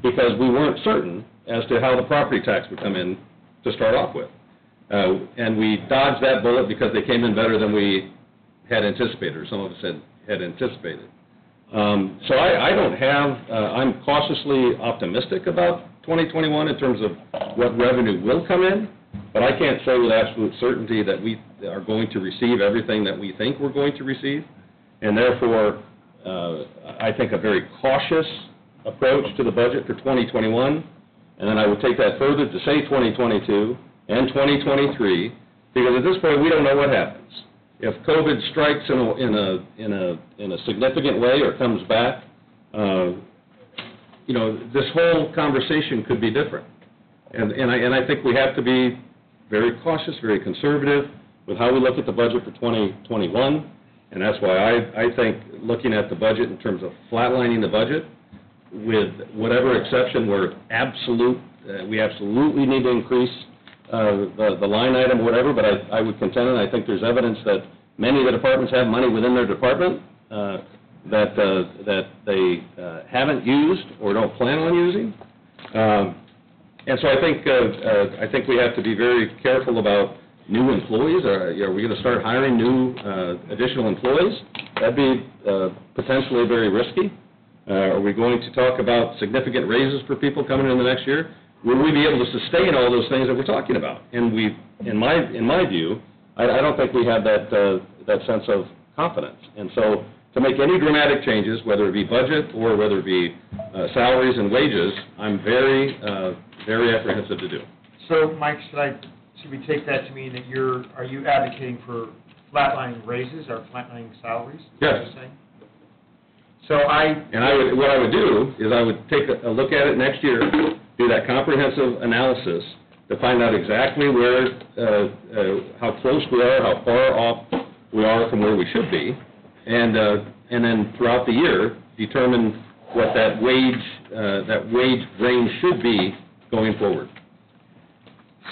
Because we weren't certain as to how the property tax would come in to start off with. And we dodged that bullet because they came in better than we had anticipated, or some of us had anticipated. So I don't have, I'm cautiously optimistic about 2021 in terms of what revenue will come in, but I can't say with absolute certainty that we are going to receive everything that we think we're going to receive, and therefore I think a very cautious approach to the budget for 2021, and then I would take that further to say 2022 and 2023, because at this point we don't know what happens. If COVID strikes in a significant way or comes back, this whole conversation could be different. And I think we have to be very cautious, very conservative with how we look at the budget for 2021, and that's why I think looking at the budget in terms of flatlining the budget, with whatever exception we absolutely need to increase the line item, whatever, but I would contend, and I think there's evidence that many of the departments have money within their department that they haven't used or don't plan on using. And so I think we have to be very careful about new employees. Are we going to start hiring new additional employees? That'd be potentially very risky. Are we going to talk about significant raises for people coming in the next year? Will we be able to sustain all those things that we're talking about? And in my view, I don't think we have that sense of confidence. And so to make any dramatic changes, whether it be budget or whether it be salaries and wages, I'm very apprehensive to do. So, Mike, should we take that to mean that are you advocating for flatlining raises or flatlining salaries? Yes. So what I would do is I would take a look at it next year, do that comprehensive analysis to find out exactly where, how close we are, how far off we are from where we should be, and then throughout the year determine what that wage range should be going forward.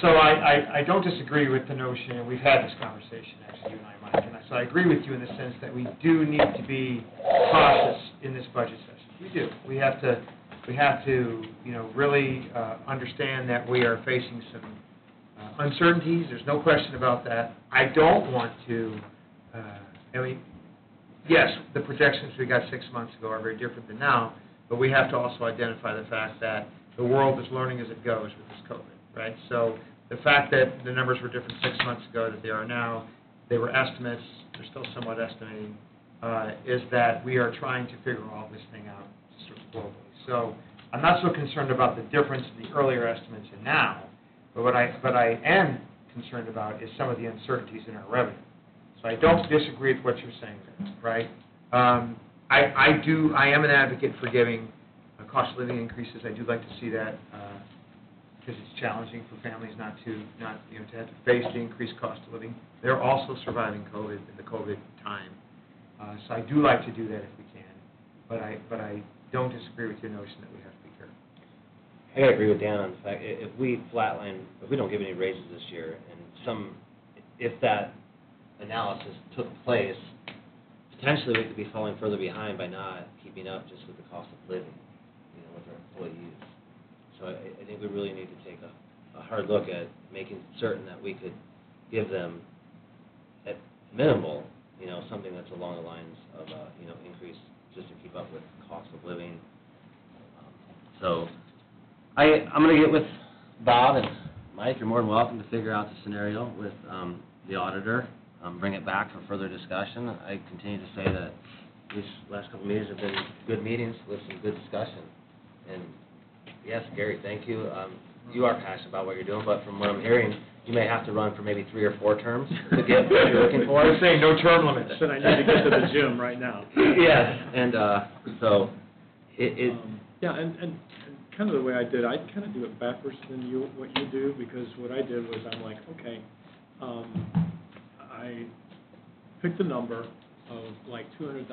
So I don't disagree with the notion, and we've had this conversation actually, you and I, Mike, and So I agree with you in the sense that we do need to be cautious in this budget session. We do. We have to, really understand that we are facing some uncertainties. There's no question about that. I don't want to, yes, the projections we got 6 months ago are very different than now, but we have to also identify the fact that the world is learning as it goes with this COVID, right? So the fact that the numbers were different 6 months ago that they are now, they were estimates, they're still somewhat estimating, is that we are trying to figure all this thing out sort of globally. So I'm not so concerned about the difference in the earlier estimates and now, but what I am concerned about is some of the uncertainties in our revenue. So I don't disagree with what you're saying there, right? I am an advocate for giving cost of living increases. I do like to see that because it's challenging for families not to have to face the increased cost of living. They're also surviving COVID in the COVID time. So I do like to do that if we can, but I don't disagree with your notion that we have to be careful. I gotta agree with Dan on the fact, if we don't give any raises this year, and if that analysis took place, potentially we could be falling further behind by not keeping up just with the cost of living, with our employees. So I think we really need to take a hard look at making certain that we could give them, at minimal, something that's along the lines of, increase just to keep up with cost of living. So I'm going to get with Bob and Mike. You're more than welcome to figure out the scenario with the auditor, bring it back for further discussion. I continue to say that these last couple of meetings have been good meetings with some good discussion. And yes, Gary, thank you. You are passionate about what you're doing, but from what I'm hearing, you may have to run for maybe 3 or 4 terms to get what you're looking for. I'm saying no term limits. Said I need to get to the gym right now. Yes, and so Yeah, and kind of the way I did, I kind of do it backwards than what you do, because what I did was I'm like, okay, I picked a number of like $200,000.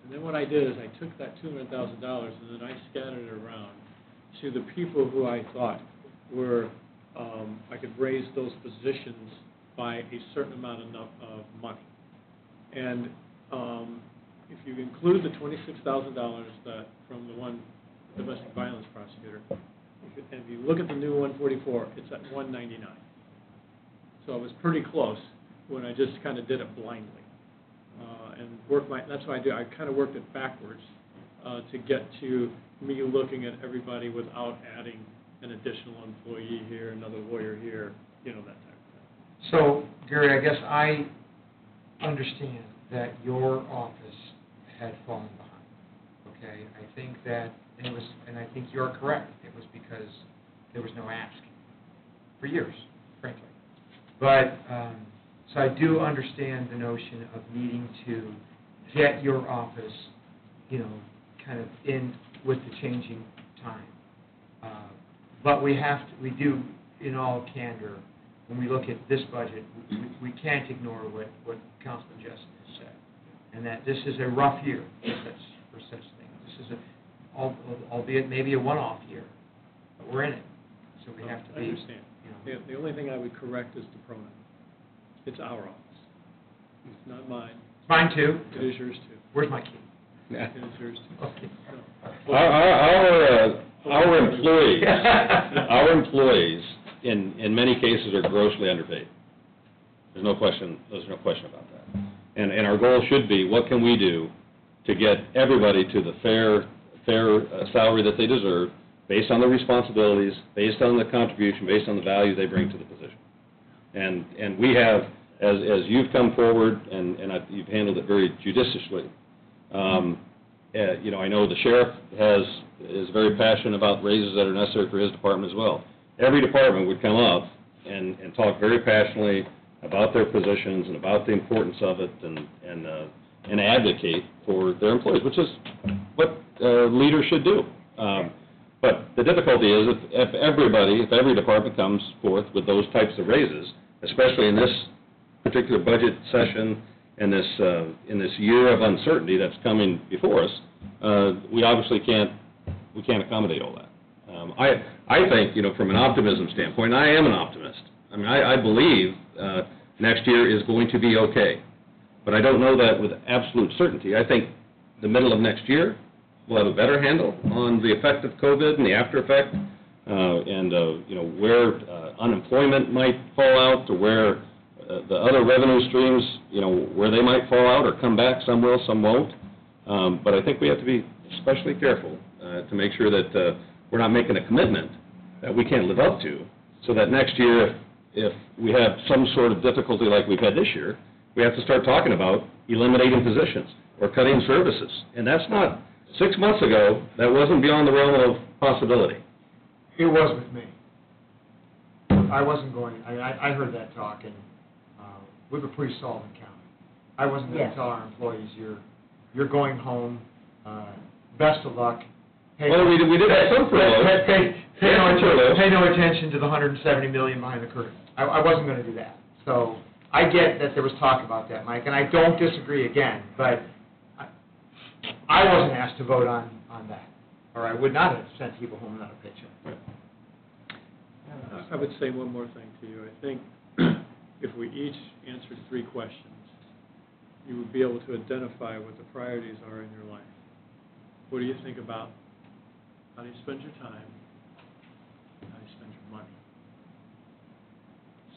And then what I did is I took that $200,000 and then I scattered it around to the people who I thought were, I could raise those positions by a certain amount of money. And if you include the $26,000 that from the one domestic violence prosecutor, if you look at the new 144, it's at 199. So it was pretty close when I just kind of did it blindly. That's what I do. I kind of worked it backwards to get to me looking at everybody without adding an additional employee here, another lawyer here, that type of thing. So, Gary, I guess I understand that your office had fallen behind, okay? I think that it was, and I think you're correct, it was because there was no ask for years, frankly. But, so I do understand the notion of needing to get your office, kind of in with the changing time. But we do, in all candor, when we look at this budget, we can't ignore what Councilman Jessen has said, and that this is a rough year for such things. This is albeit maybe a one-off year, but we're in it, so we have to be. I understand. The only thing I would correct is the pronoun. It's our office. It's not mine. It's mine too. It is yours too. Where's my key? It is yours too. Okay. No. Our employees, in many cases, are grossly underpaid. There's no question about that. And our goal should be, what can we do to get everybody to the fair salary that they deserve, based on their responsibilities, based on the contribution, based on the value they bring to the position. And we have, as you've come forward, and you've handled it very judiciously, I know the sheriff is very passionate about raises that are necessary for his department as well. Every department would come up and talk very passionately about their positions and about the importance of it, and advocate for their employees, which is what leaders should do. But the difficulty is if every department comes forth with those types of raises, especially in this particular budget session, in this year of uncertainty that's coming before us, we obviously can't accommodate all that. I think, from an optimism standpoint, I am an optimist. I mean, I believe next year is going to be okay. But I don't know that with absolute certainty. I think the middle of next year, we'll have a better handle on the effect of COVID and the after effect, and where unemployment might fall out, or where the other revenue streams, where they might fall out or come back. Some will, some won't. But I think we have to be especially careful to make sure that we're not making a commitment that we can't live up to, so that next year, if we have some sort of difficulty like we've had this year, we have to start talking about eliminating positions or cutting services. And that's not, 6 months ago, that wasn't beyond the realm of possibility. It was with me. I wasn't going, I heard that talk, and we were pretty solvent county. I wasn't going Yes. to tell our employees, you're going home, best of luck. Hey, Well, we did have some furloughs. Pay no attention to the $170 million behind the curtain. I wasn't going to do that. So I get that there was talk about that, Mike, and I don't disagree again, but I wasn't asked to vote on that, or I would not have sent people home without a paycheck. I would say one more thing to you. I think if we each answered 3 questions, you would be able to identify what the priorities are in your life. What do you think about? How do you spend your time? How do you spend your money?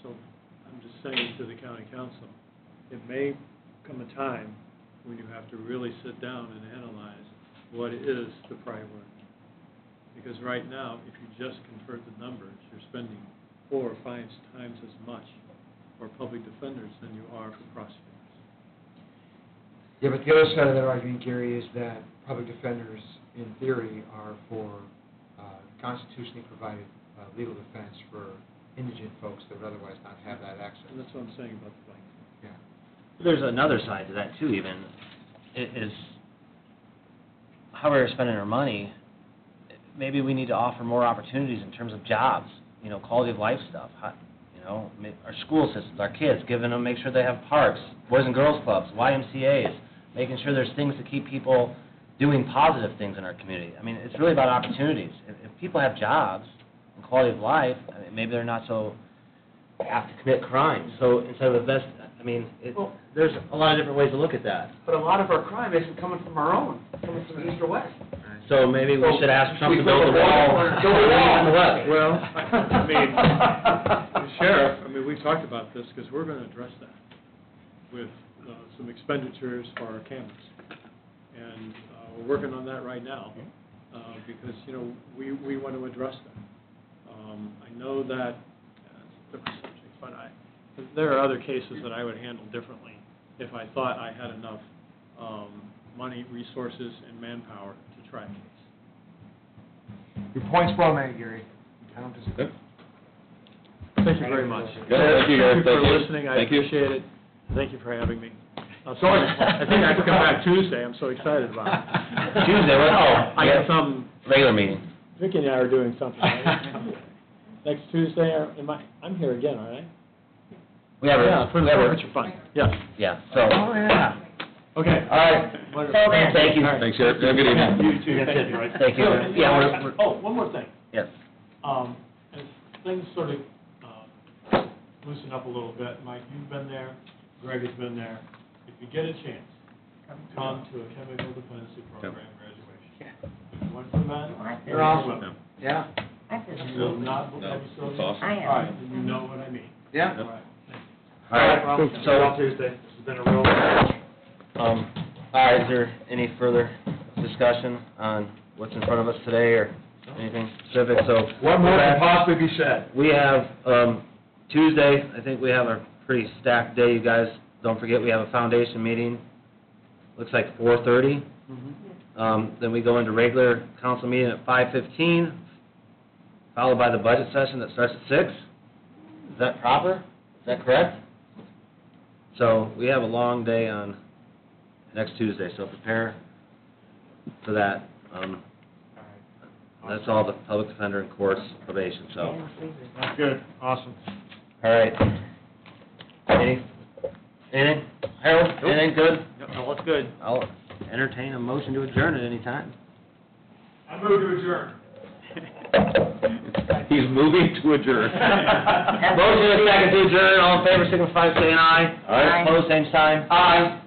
So I'm just saying to the county council, it may come a time when you have to really sit down and analyze what is the priority. Because right now, if you just convert the numbers, you're spending 4 or 5 times as much for public defenders than you are for prosecutors. Yeah, but the other side of that argument, Gary, is that public defenders, in theory, are for constitutionally provided legal defense for indigent folks that would otherwise not have that access. And that's what I'm saying about the blank. Yeah. There's another side to that too, even, is how we're spending our money. Maybe we need to offer more opportunities in terms of jobs, quality of life stuff, our school systems, our kids, giving them, make sure they have parks, Boys and Girls Clubs, YMCAs, making sure there's things to keep people doing positive things in our community. I mean, it's really about opportunities. If people have jobs and quality of life, maybe they're not so apt to commit crimes. So instead of there's a lot of different ways to look at that. But a lot of our crime isn't coming from our own, it's coming from east or west. So maybe we should ask Trump to build a wall on the west. Well, the sheriff, we talked about this because we're going to address that with some expenditures for our cameras. And we're working on that right now because, we want to address that. I know that it's a different subject, but there are other cases that I would handle differently if I thought I had enough money, resources, and manpower to try a case. Your point's well made, Gary. I don't disagree. Thank you very much. Good. Thank you, Gary. Thank you for Thank you. listening. I Thank you. appreciate it. Thank you for having me. I think I can come back Tuesday. I'm so excited about it. Tuesday, I got some, regular meeting. Vicki and I are doing something, right? Next Tuesday, I'm here again, all right? We have Yeah, for the we have forfeiture fund. Yeah. Yeah, so. yeah. Okay. All right. So then- Thank you. Thanks, Eric. Have a good evening. You too. Thank you. Thank you. Yeah, we're- Oh, one more thing. Yes. As things sort of loosen up a little bit, Mike, you've been there, Greg has been there. If you get a chance, come to a chemical defensive program graduation. If you went for men, You're awesome. Yeah. I did. You will not, No, have you still- that's awesome. I am. All right, then you know what I mean. Yeah. All right. All right, Well, see you on Tuesday. This has been a real... all right, is there any further discussion on what's in front of us today or anything specific? So What more can possibly be said? we have, Tuesday, I think we have a pretty stacked day, you guys. Don't forget, we have a foundation meeting, looks like 4:30. Then we go into regular council meeting at 5:15, followed by the budget session that starts at 6. Is that proper? Is that correct? So we have a long day on next Tuesday, so prepare for that. That's all the public defender and courts probation, so. That's good. Awesome. All right. Anything? Harold, anything good? No, what's good? I'll entertain a motion to adjourn at any time. I move to adjourn. He's moving to adjourn. Motion and a second to adjourn, all in favor, signify by saying aye. Aye. Opposed, same sign. Aye.